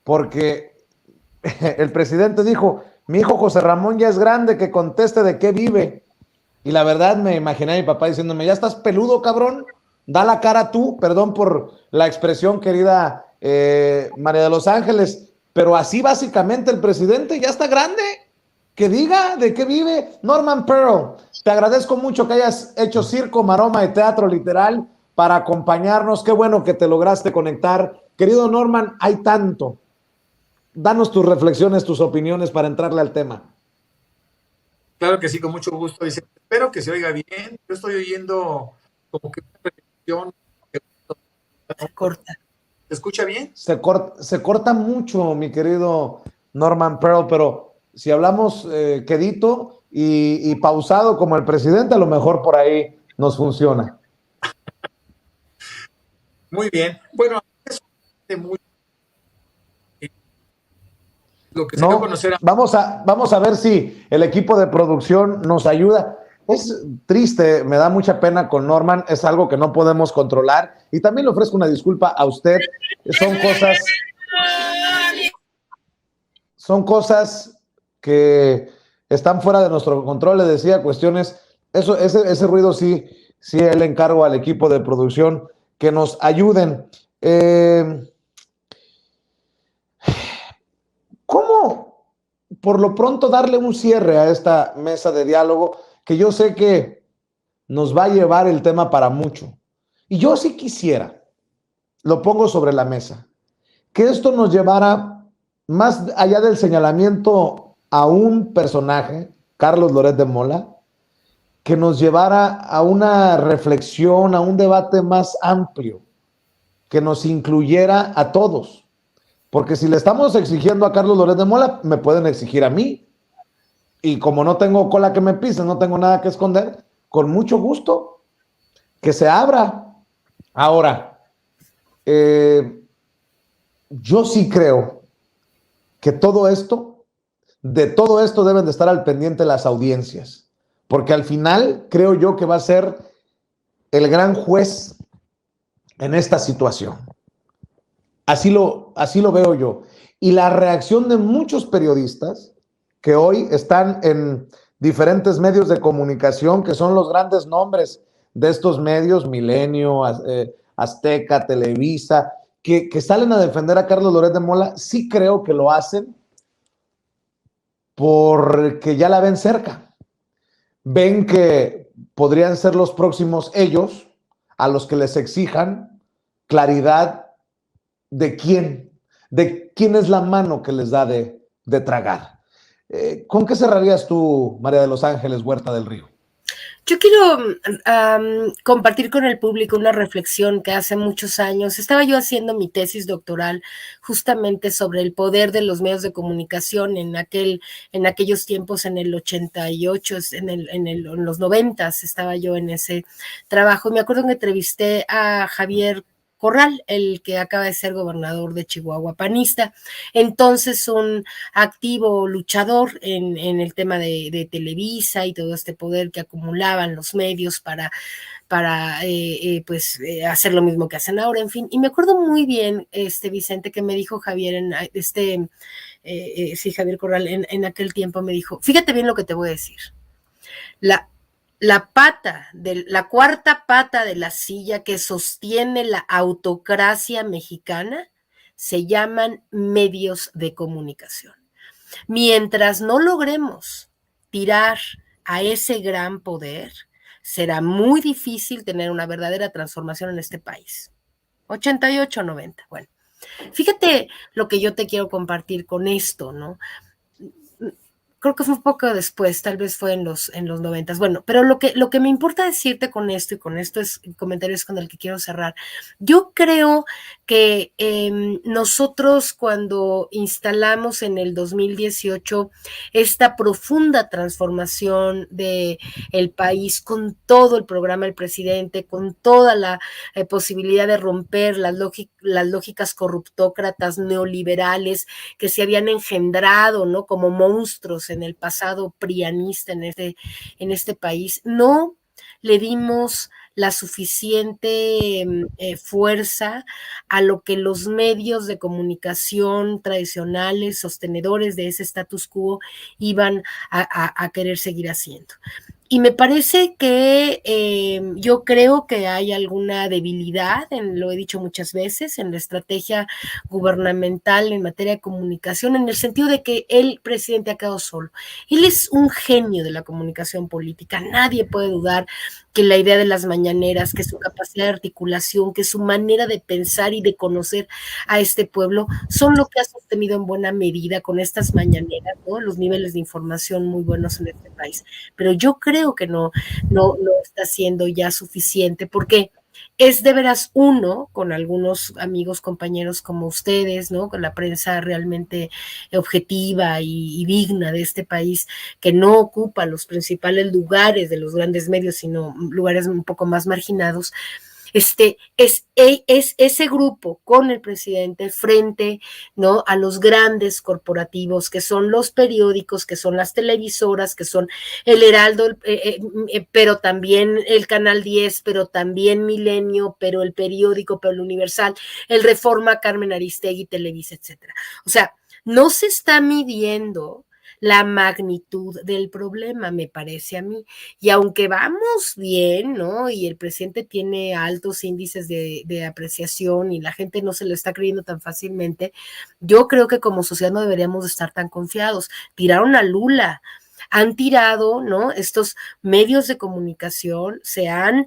porque el presidente dijo: mi hijo José Ramón ya es grande, que conteste de qué vive. Y la verdad me imaginé a mi papá diciéndome: ya estás peludo, cabrón, da la cara tú. Perdón por la expresión, querida María de los Ángeles, pero así básicamente el presidente ya está grande, que diga de qué vive. Norman Pearl, te agradezco mucho que hayas hecho circo, maroma y teatro literal para acompañarnos. Qué bueno que te lograste conectar. Querido Norman, hay tanto. Danos tus reflexiones, tus opiniones para entrarle al tema. Claro que sí, con mucho gusto. Dice, espero que se oiga bien. Yo estoy oyendo como que una reflexión. Se corta. ¿Se escucha bien? Se corta mucho, mi querido Norman Pearl, pero si hablamos quedito y pausado como el presidente, a lo mejor por ahí nos funciona. Muy bien. Bueno, eso es muy... Lo que se dio a conocer vamos a ver si el equipo de producción nos ayuda. Es triste, me da mucha pena con Norman, es algo que no podemos controlar, y también le ofrezco una disculpa a usted. Son cosas que están fuera de nuestro control. Le decía, cuestiones, ese ruido sí le encargo al equipo de producción que nos ayuden. por lo pronto darle un cierre a esta mesa de diálogo que yo sé que nos va a llevar el tema para mucho. Y yo sí quisiera, lo pongo sobre la mesa, que esto nos llevara más allá del señalamiento a un personaje, Carlos Loret de Mola, que nos llevara a una reflexión, a un debate más amplio, que nos incluyera a todos. Porque si le estamos exigiendo a Carlos Loret de Mola, me pueden exigir a mí. Y como no tengo cola que me pisen, no tengo nada que esconder, con mucho gusto, que se abra. Ahora, yo sí creo que de todo esto deben de estar al pendiente las audiencias, porque al final creo yo que va a ser el gran juez en esta situación. Así lo veo yo. Y la reacción de muchos periodistas que hoy están en diferentes medios de comunicación, que son los grandes nombres de estos medios, Milenio, Azteca, Televisa, que salen a defender a Carlos Loret de Mola, sí creo que lo hacen porque ya la ven cerca. Ven que podrían ser los próximos ellos a los que les exijan claridad de quién es la mano que les da de tragar. ¿Con qué cerrarías tú, María de los Ángeles Huerta del Río? Yo quiero compartir con el público una reflexión que hace muchos años estaba yo haciendo mi tesis doctoral justamente sobre el poder de los medios de comunicación en aquellos tiempos, en el 88, en los 90 estaba yo en ese trabajo. Me acuerdo que entrevisté a Javier Corral, el que acaba de ser gobernador de Chihuahua, panista, entonces un activo luchador en el tema de Televisa y todo este poder que acumulaban los medios para hacer lo mismo que hacen ahora, en fin. Y me acuerdo muy bien, Vicente, que me dijo Javier, Javier Corral, en aquel tiempo me dijo, fíjate bien lo que te voy a decir, la cuarta pata de la silla que sostiene la autocracia mexicana se llaman medios de comunicación. Mientras no logremos tirar a ese gran poder, será muy difícil tener una verdadera transformación en este país. 88, 90, bueno. Fíjate lo que yo te quiero compartir con esto, ¿no? Creo que fue un poco después, tal vez fue en los 90. Bueno, pero lo que me importa decirte con esto, y con esto es el comentario con el que quiero cerrar, yo creo que nosotros cuando instalamos en el 2018 esta profunda transformación del país con todo el programa del presidente, con toda la posibilidad de romper las lógicas corruptócratas neoliberales que se habían engendrado, ¿no?, como monstruos en el pasado prianista en este país, no le dimos la suficiente fuerza a lo que los medios de comunicación tradicionales, sostenedores de ese status quo, iban a querer seguir haciendo. Y me parece que yo creo que hay alguna debilidad, lo he dicho muchas veces, en la estrategia gubernamental en materia de comunicación, en el sentido de que el presidente ha quedado solo. Él es un genio de la comunicación política. Nadie puede dudar que la idea de las mañaneras, que su capacidad de articulación, que su manera de pensar y de conocer a este pueblo son lo que ha sostenido en buena medida con estas mañaneras, ¿no?, los niveles de información muy buenos en este país. Pero yo creo que no está siendo ya suficiente, porque es de veras uno, con algunos amigos, compañeros como ustedes, ¿no?, con la prensa realmente objetiva y digna de este país, que no ocupa los principales lugares de los grandes medios, sino lugares un poco más marginados. Es ese grupo con el presidente frente, ¿no?, a los grandes corporativos que son los periódicos, que son las televisoras, que son el Heraldo, pero también el Canal 10, pero también Milenio, pero el periódico, pero el Universal, el Reforma, Carmen Aristegui, Televisa, etcétera. O sea, no se está midiendo la magnitud del problema, me parece a mí. Y aunque vamos bien, ¿no? Y el presidente tiene altos índices de apreciación y la gente no se lo está creyendo tan fácilmente, yo creo que como sociedad no deberíamos estar tan confiados. Tiraron a Lula, han tirado, ¿no? Estos medios de comunicación se han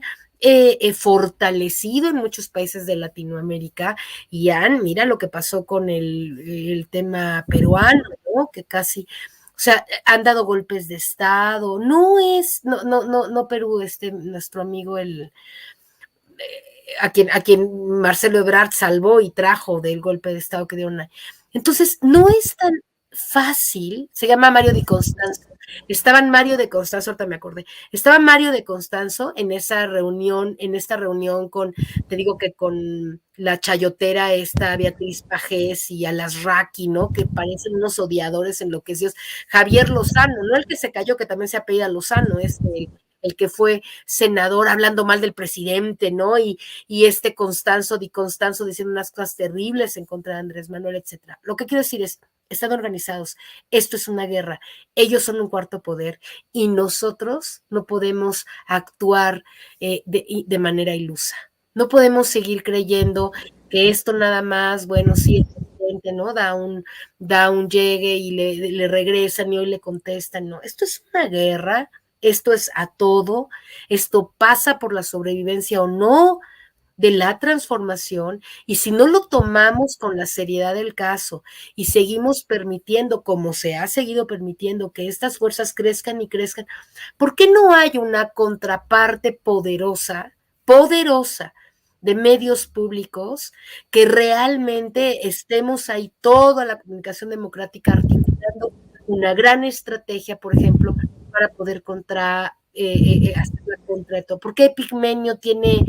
fortalecido en muchos países de Latinoamérica y mira lo que pasó con el tema peruano, ¿no? Que casi, o sea, han dado golpes de Estado, no Perú, nuestro amigo a quien Marcelo Ebrard salvó y trajo del golpe de Estado que dieron. Entonces, no es tan fácil, se llama Mario Di Constanzo. Ahorita me acordé, estaba Mario de Constanzo en esta reunión con, te digo que con la chayotera esta Beatriz Pajés y Alasraqui, ¿no? Que parecen unos odiadores enloquecidos. Javier Lozano, no el que se cayó, que también se apellida Lozano, el que fue senador hablando mal del presidente, ¿no? Y Di Constanzo diciendo unas cosas terribles en contra de Andrés Manuel, etcétera. Lo que quiero decir es, están organizados, esto es una guerra, ellos son un cuarto poder y nosotros no podemos actuar de manera ilusa. No podemos seguir creyendo que esto nada más, bueno, sí, el presidente, ¿no? Da un llegue y le regresan y hoy le contestan, no, esto es una guerra, esto es a todo, esto pasa por la sobrevivencia o no de la transformación, y si no lo tomamos con la seriedad del caso y seguimos permitiendo, como se ha seguido permitiendo, que estas fuerzas crezcan y crezcan, ¿por qué no hay una contraparte poderosa de medios públicos que realmente estemos ahí toda la comunicación democrática articulando una gran estrategia, por ejemplo, para poder hacer la contra de todo? ¿Por qué Pigmenio tiene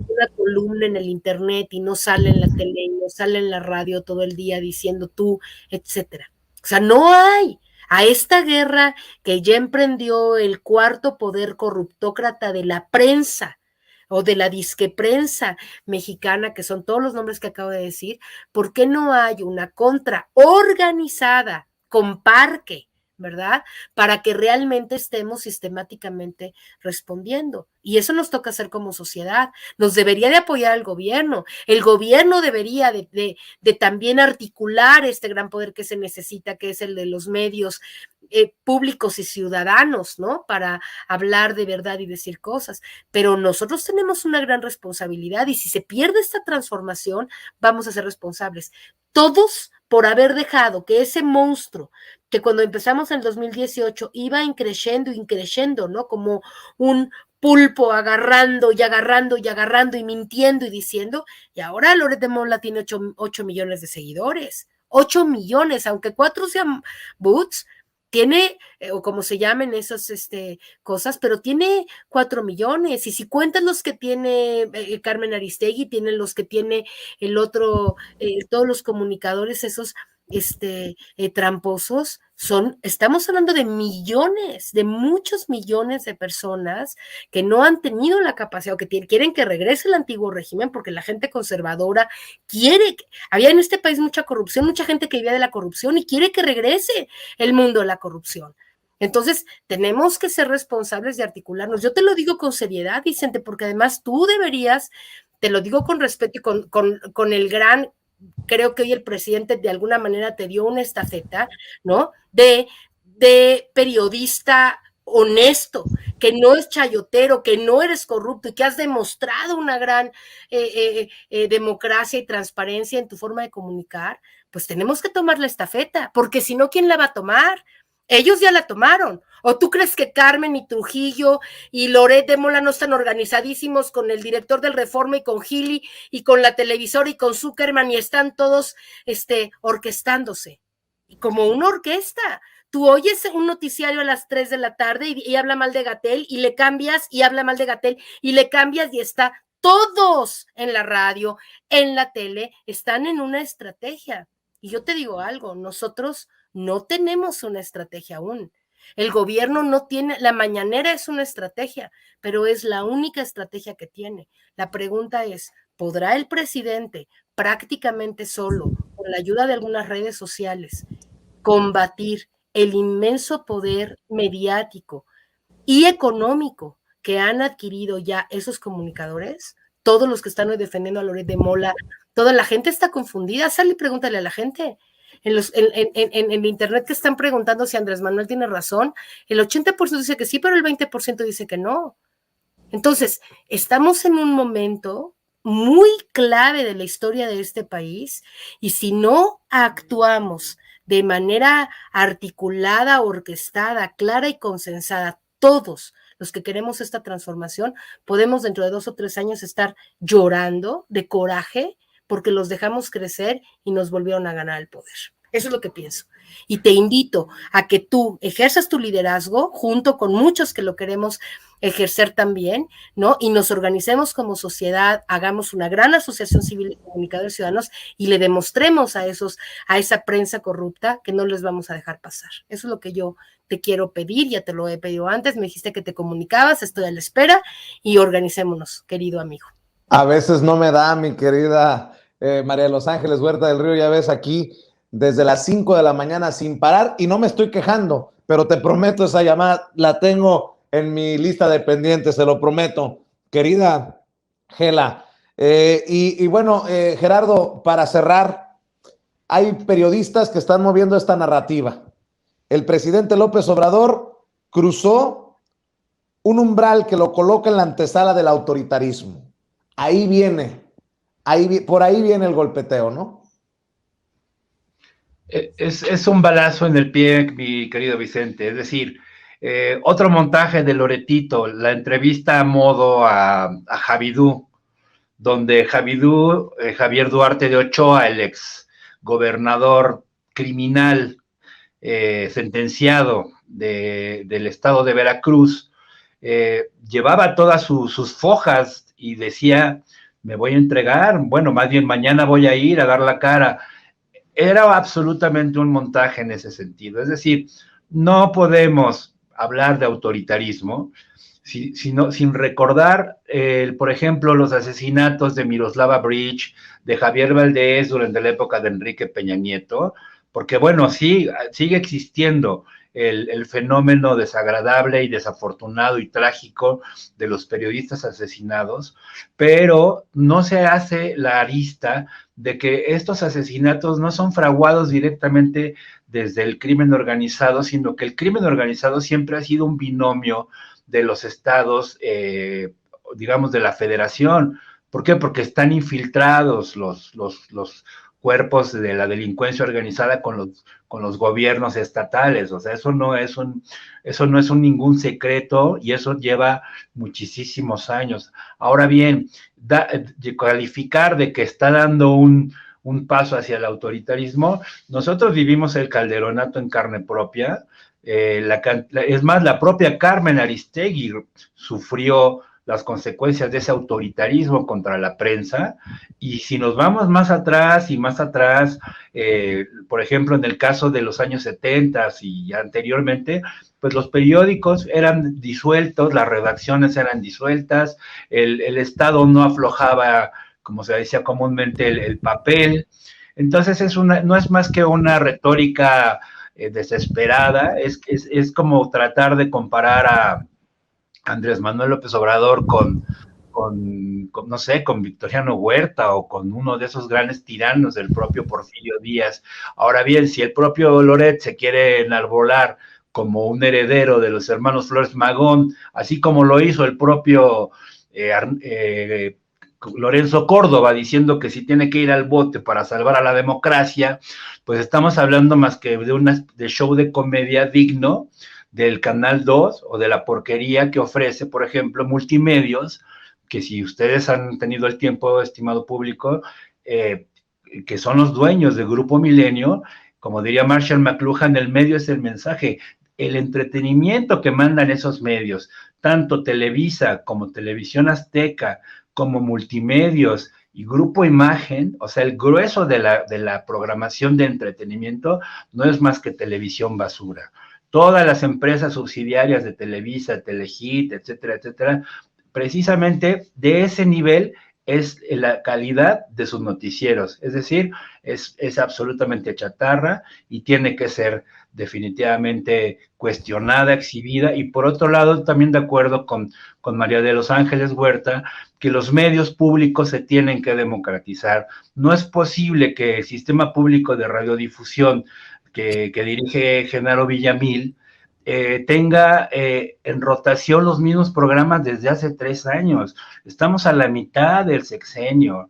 una columna en el internet y no sale en la tele y no sale en la radio todo el día diciendo tú, etcétera? O sea, no hay. A esta guerra que ya emprendió el cuarto poder corruptócrata de la prensa o de la disque prensa mexicana, que son todos los nombres que acabo de decir, ¿por qué no hay una contra organizada con parque, ¿verdad? Para que realmente estemos sistemáticamente respondiendo. Y eso nos toca hacer como sociedad. Nos debería de apoyar el gobierno debería de también articular este gran poder que se necesita, que es el de los medios públicos y ciudadanos, ¿no? Para hablar de verdad y decir cosas. Pero nosotros tenemos una gran responsabilidad y si se pierde esta transformación, vamos a ser responsables. Todos por haber dejado que ese monstruo que cuando empezamos en el 2018 iba increciendo, ¿no? Como un pulpo agarrando y mintiendo y diciendo, y ahora Loret de Mola tiene 8 millones de seguidores, 8 millones, aunque 4 sean bots, tiene, o como se llamen esas cosas, pero tiene 4 millones, y si cuentas los que tiene Carmen Aristegui, tienen los que tiene el otro, todos los comunicadores esos tramposos, estamos hablando de millones, de muchos millones de personas que no han tenido la capacidad o que quieren que regrese el antiguo régimen porque la gente conservadora había en este país mucha corrupción, mucha gente que vivía de la corrupción y quiere que regrese el mundo de la corrupción. Entonces, tenemos que ser responsables de articularnos. Yo te lo digo con seriedad, Vicente, porque además tú deberías, te lo digo con respeto y con el gran, creo que hoy el presidente de alguna manera te dio una estafeta, ¿no? De periodista honesto, que no es chayotero, que no eres corrupto y que has demostrado una gran democracia y transparencia en tu forma de comunicar, pues tenemos que tomar la estafeta, porque si no, ¿quién la va a tomar? Ellos ya la tomaron. ¿O tú crees que Carmen y Trujillo y Loret de Mola no están organizadísimos con el director del Reforma y con Gili y con la televisora y con Zuckerman y están todos orquestándose? Y como una orquesta. Tú oyes un noticiario a las 3 de la tarde y habla mal de Gatell y le cambias y habla mal de Gatell y le cambias y está todos en la radio, en la tele, están en una estrategia. Y yo te digo algo, nosotros no tenemos una estrategia aún. El gobierno no tiene, la mañanera es una estrategia, pero es la única estrategia que tiene. La pregunta es, ¿podrá el presidente prácticamente solo, con la ayuda de algunas redes sociales, combatir el inmenso poder mediático y económico que han adquirido ya esos comunicadores, todos los que están hoy defendiendo a Loret de Mola, toda la gente está confundida. Sal y pregúntale a la gente. En internet que están preguntando si Andrés Manuel tiene razón, el 80% dice que sí, pero el 20% dice que no. Entonces, estamos en un momento muy clave de la historia de este país, y si no actuamos de manera articulada, orquestada, clara y consensada, todos los que queremos esta transformación, podemos dentro de 2 o 3 años estar llorando de coraje porque los dejamos crecer y nos volvieron a ganar el poder. Eso es lo que pienso. Y te invito a que tú ejerzas tu liderazgo junto con muchos que lo queremos ejercer también, ¿no? Y nos organicemos como sociedad, hagamos una gran asociación civil de comunicadores ciudadanos y le demostremos a esa prensa corrupta que no les vamos a dejar pasar. Eso es lo que yo te quiero pedir, ya te lo he pedido antes, me dijiste que te comunicabas, estoy a la espera y organicémonos, querido amigo. A veces no me da, mi querida María de los Ángeles Huerta del Río, ya ves aquí desde las 5 de la mañana sin parar, y no me estoy quejando, pero te prometo, esa llamada la tengo en mi lista de pendientes, se lo prometo, querida Gela. Y bueno, Gerardo, para cerrar, hay periodistas que están moviendo esta narrativa. El presidente López Obrador cruzó un umbral que lo coloca en la antesala del autoritarismo. Ahí viene, por ahí viene el golpeteo, ¿no? Es un balazo en el pie, mi querido Vicente. Es decir, otro montaje de Loretito, la entrevista a modo a Javidú, donde Javier Duarte de Ochoa, el ex gobernador criminal sentenciado del estado de Veracruz, llevaba todas sus fojas y decía, me voy a entregar, bueno, más bien mañana voy a ir a dar la cara. Era absolutamente un montaje en ese sentido. Es decir, no podemos hablar de autoritarismo sin recordar, por ejemplo, los asesinatos de Miroslava Bridge, de Javier Valdés durante la época de Enrique Peña Nieto, porque bueno, sí, sigue existiendo el fenómeno desagradable y desafortunado y trágico de los periodistas asesinados, pero no se hace la arista de que estos asesinatos no son fraguados directamente desde el crimen organizado, sino que el crimen organizado siempre ha sido un binomio de los estados, digamos, de la federación. ¿Por qué? Porque están infiltrados los cuerpos de la delincuencia organizada con los gobiernos estatales. O sea, eso no es ningún secreto, y eso lleva muchísimos años. Ahora bien, calificar de que está dando un paso hacia el autoritarismo, nosotros vivimos el calderonato en carne propia. Es más, la propia Carmen Aristegui sufrió las consecuencias de ese autoritarismo contra la prensa, y si nos vamos más atrás, por ejemplo, en el caso de los años 70 y anteriormente, pues los periódicos eran disueltos, las redacciones eran disueltas, el Estado no aflojaba, como se decía comúnmente, el papel. Entonces no es más que una retórica desesperada, es como tratar de comparar a Andrés Manuel López Obrador con no sé, con Victoriano Huerta o con uno de esos grandes tiranos del propio Porfirio Díaz. Ahora bien, si el propio Loret se quiere enarbolar como un heredero de los hermanos Flores Magón, así como lo hizo el propio Lorenzo Córdoba, diciendo que si tiene que ir al bote para salvar a la democracia, pues estamos hablando más que de show de comedia digno del Canal 2 o de la porquería que ofrece, por ejemplo, Multimedios, que si ustedes han tenido el tiempo, estimado público, que son los dueños del Grupo Milenio, como diría Marshall McLuhan, el medio es el mensaje, el entretenimiento que mandan esos medios, tanto Televisa como Televisión Azteca, como Multimedios y Grupo Imagen, o sea, el grueso de la programación de entretenimiento no es más que televisión basura. Todas las empresas subsidiarias de Televisa, Telehit, etcétera, etcétera, precisamente de ese nivel es la calidad de sus noticieros, es decir, es absolutamente chatarra y tiene que ser definitivamente cuestionada, exhibida, y por otro lado también de acuerdo con María de los Ángeles Huerta, que los medios públicos se tienen que democratizar. No es posible que el sistema público de radiodifusión que dirige Genaro Villamil tenga en rotación los mismos programas desde hace 3 años. Estamos a la mitad del sexenio.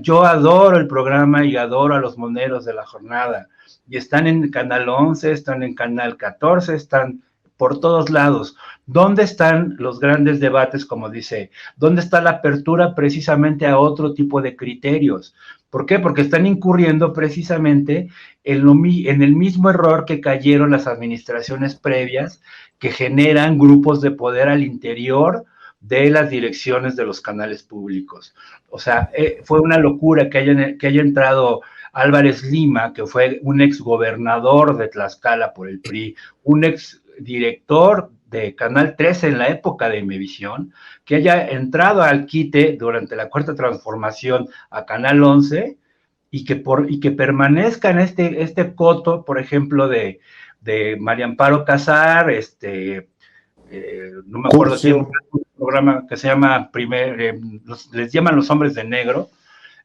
Yo adoro el programa y adoro a los moneros de la jornada. Y están en Canal 11, están en Canal 14, están por todos lados. ¿Dónde están los grandes debates, como dice? ¿Dónde está la apertura precisamente a otro tipo de criterios? ¿Por qué? Porque están incurriendo precisamente en el mismo error que cayeron las administraciones previas, que generan grupos de poder al interior de las direcciones de los canales públicos. O sea, fue una locura que haya entrado Álvarez Lima, que fue un exgobernador de Tlaxcala por el PRI, un exdirector de Canal 13 en la época de Imevisión, que haya entrado al quite durante la Cuarta Transformación a Canal 11 y que permanezca en este coto, por ejemplo, de María Amparo Casar, no me acuerdo si un programa que se llama les llaman Los Hombres de Negro,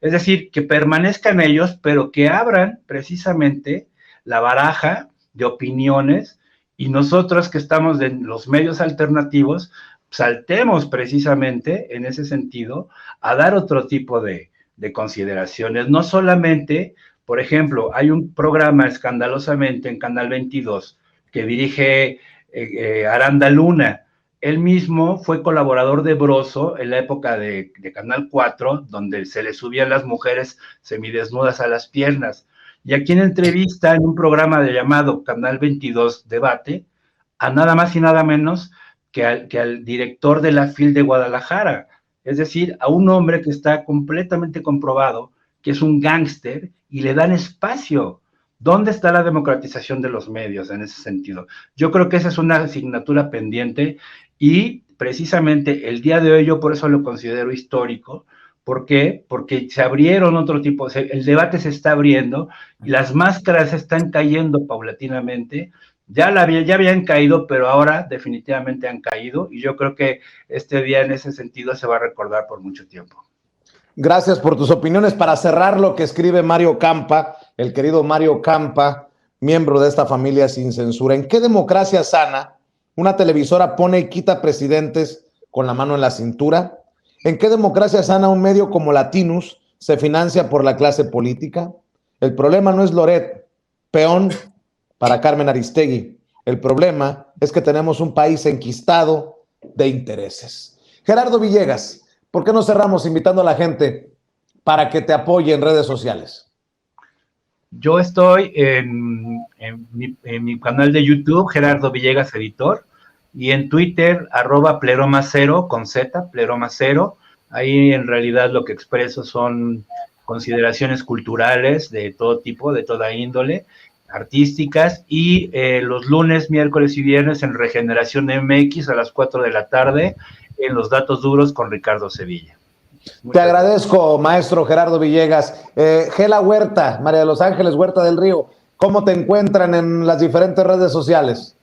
es decir, que permanezcan ellos, pero que abran precisamente la baraja de opiniones, y nosotros que estamos en los medios alternativos, saltemos precisamente en ese sentido a dar otro tipo de consideraciones. No solamente, por ejemplo, hay un programa escandalosamente en Canal 22 que dirige Aranda Luna. Él mismo fue colaborador de Broso en la época de Canal 4, donde se le subían las mujeres semidesnudas a las piernas. Y aquí en entrevista, en un programa llamado Canal 22 Debate, a nada más y nada menos que al director de la FIL de Guadalajara. Es decir, a un hombre que está completamente comprobado que es un gángster, y le dan espacio. ¿Dónde está la democratización de los medios en ese sentido? Yo creo que esa es una asignatura pendiente, y precisamente el día de hoy yo por eso lo considero histórico. ¿Por qué? Porque se abrieron otro tipo, el debate se está abriendo y las máscaras están cayendo paulatinamente. Ya habían caído, pero ahora definitivamente han caído, y yo creo que este día en ese sentido se va a recordar por mucho tiempo. Gracias por tus opiniones. Para cerrar lo que escribe Mario Campa, el querido Mario Campa, miembro de esta familia sin censura. ¿En qué democracia sana una televisora pone y quita presidentes con la mano en la cintura? ¿En qué democracia sana un medio como Latinus se financia por la clase política? El problema no es Loret, peón para Carmen Aristegui. El problema es que tenemos un país enquistado de intereses. Gerardo Villegas, ¿por qué no cerramos invitando a la gente para que te apoye en redes sociales? Yo estoy en mi canal de YouTube, Gerardo Villegas Editor, y en Twitter, @pleroma0 con Z, pleroma0. Ahí en realidad lo que expreso son consideraciones culturales de todo tipo, de toda índole, artísticas, y los lunes, miércoles y viernes en Regeneración MX a las 4 de la tarde en Los Datos Duros con Ricardo Sevilla. Te agradezco, maestro Gerardo Villegas. Gela Huerta, María de los Ángeles Huerta del Río, ¿cómo te encuentran en las diferentes redes sociales?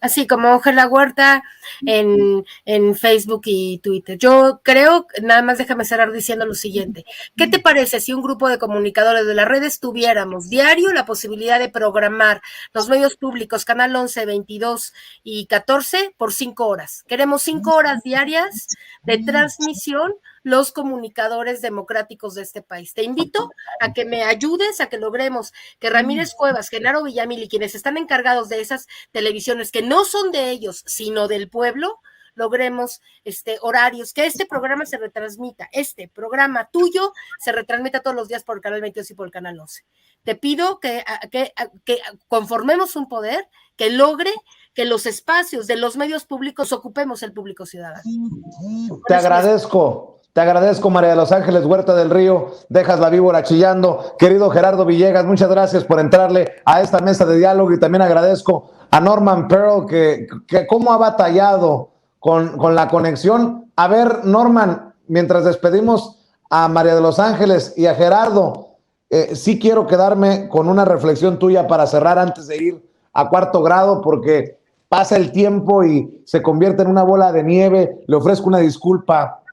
Así como Gela Huerta en Facebook y Twitter. Yo creo, nada más déjame cerrar diciendo lo siguiente. ¿Qué te parece si un grupo de comunicadores de las redes tuviéramos diario la posibilidad de programar los medios públicos, Canal 11, 22 y 14 por 5 horas? Queremos 5 horas diarias de transmisión los comunicadores democráticos de este país. Te invito a que me ayudes a que logremos que Ramírez Cuevas, Genaro Villamil y quienes están encargados de esas televisiones que no son de ellos, sino del pueblo, logremos horarios, que este programa se retransmita, este programa tuyo se retransmita todos los días por el Canal 22 y por el Canal 11. Te pido que conformemos un poder que logre que los espacios de los medios públicos ocupemos el público ciudadano. Te agradezco, María de los Ángeles Huerta del Río. Dejas la víbora chillando. Querido Gerardo Villegas, muchas gracias por entrarle a esta mesa de diálogo, y también agradezco a Norman Pearl que cómo ha batallado con la conexión. A ver, Norman, mientras despedimos a María de los Ángeles y a Gerardo, sí quiero quedarme con una reflexión tuya para cerrar antes de ir a cuarto grado, porque pasa el tiempo y se convierte en una bola de nieve. Le ofrezco una disculpa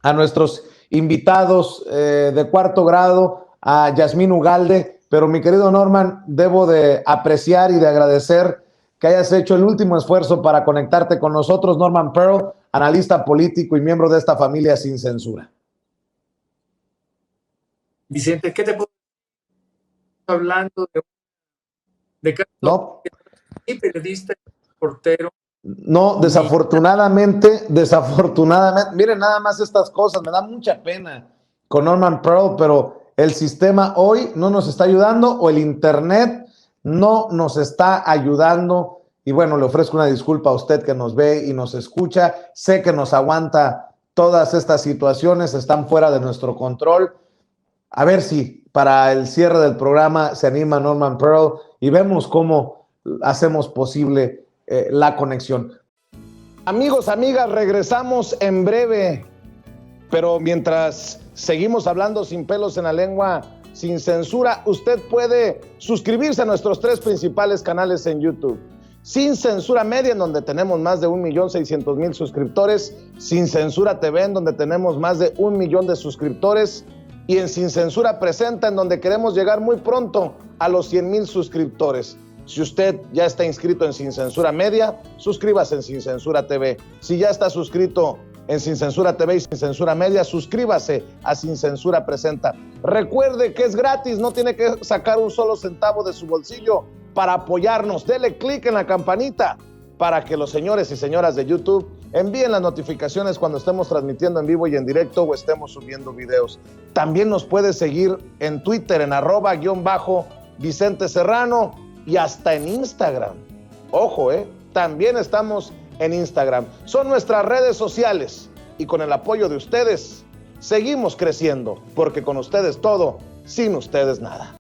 a nuestros invitados de cuarto grado, a Yasmín Ugalde, pero mi querido Norman, debo de apreciar y de agradecer que hayas hecho el último esfuerzo para conectarte con nosotros. Norman Pearl, analista político y miembro de esta familia Sin Censura. Vicente, ¿qué te puedo decir? Hablando de caso No, periodista, portero. no, desafortunadamente, miren nada más estas cosas, me da mucha pena con Norman Pearl, pero el sistema hoy no nos está ayudando, o el internet no nos está ayudando. Y bueno, le ofrezco una disculpa a usted que nos ve y nos escucha. Sé que nos aguanta todas estas situaciones, están fuera de nuestro control. A ver si para el cierre del programa se anima Norman Pearl y vemos cómo hacemos posible la conexión. Amigos, amigas, regresamos en breve, pero mientras seguimos hablando sin pelos en la lengua, sin censura, usted puede suscribirse a nuestros 3 principales canales en YouTube. Sin Censura Media, en donde tenemos más de 1.600.000 suscriptores, Sin Censura TV, en donde tenemos más de 1 millón de suscriptores, y en Sin Censura Presenta, en donde queremos llegar muy pronto a los 100,000 suscriptores. Si usted ya está inscrito en Sin Censura Media, suscríbase en Sin Censura TV. Si ya está suscrito en Sin Censura TV y Sin Censura Media, suscríbase a Sin Censura Presenta. Recuerde que es gratis, no tiene que sacar un solo centavo de su bolsillo para apoyarnos. Dele clic en la campanita para que los señores y señoras de YouTube envíen las notificaciones cuando estemos transmitiendo en vivo y en directo o estemos subiendo videos. También nos puede seguir en Twitter en @Vicente Serrano y hasta en Instagram. Ojo, también estamos en Instagram. Son nuestras redes sociales y con el apoyo de ustedes seguimos creciendo, porque con ustedes todo, sin ustedes nada.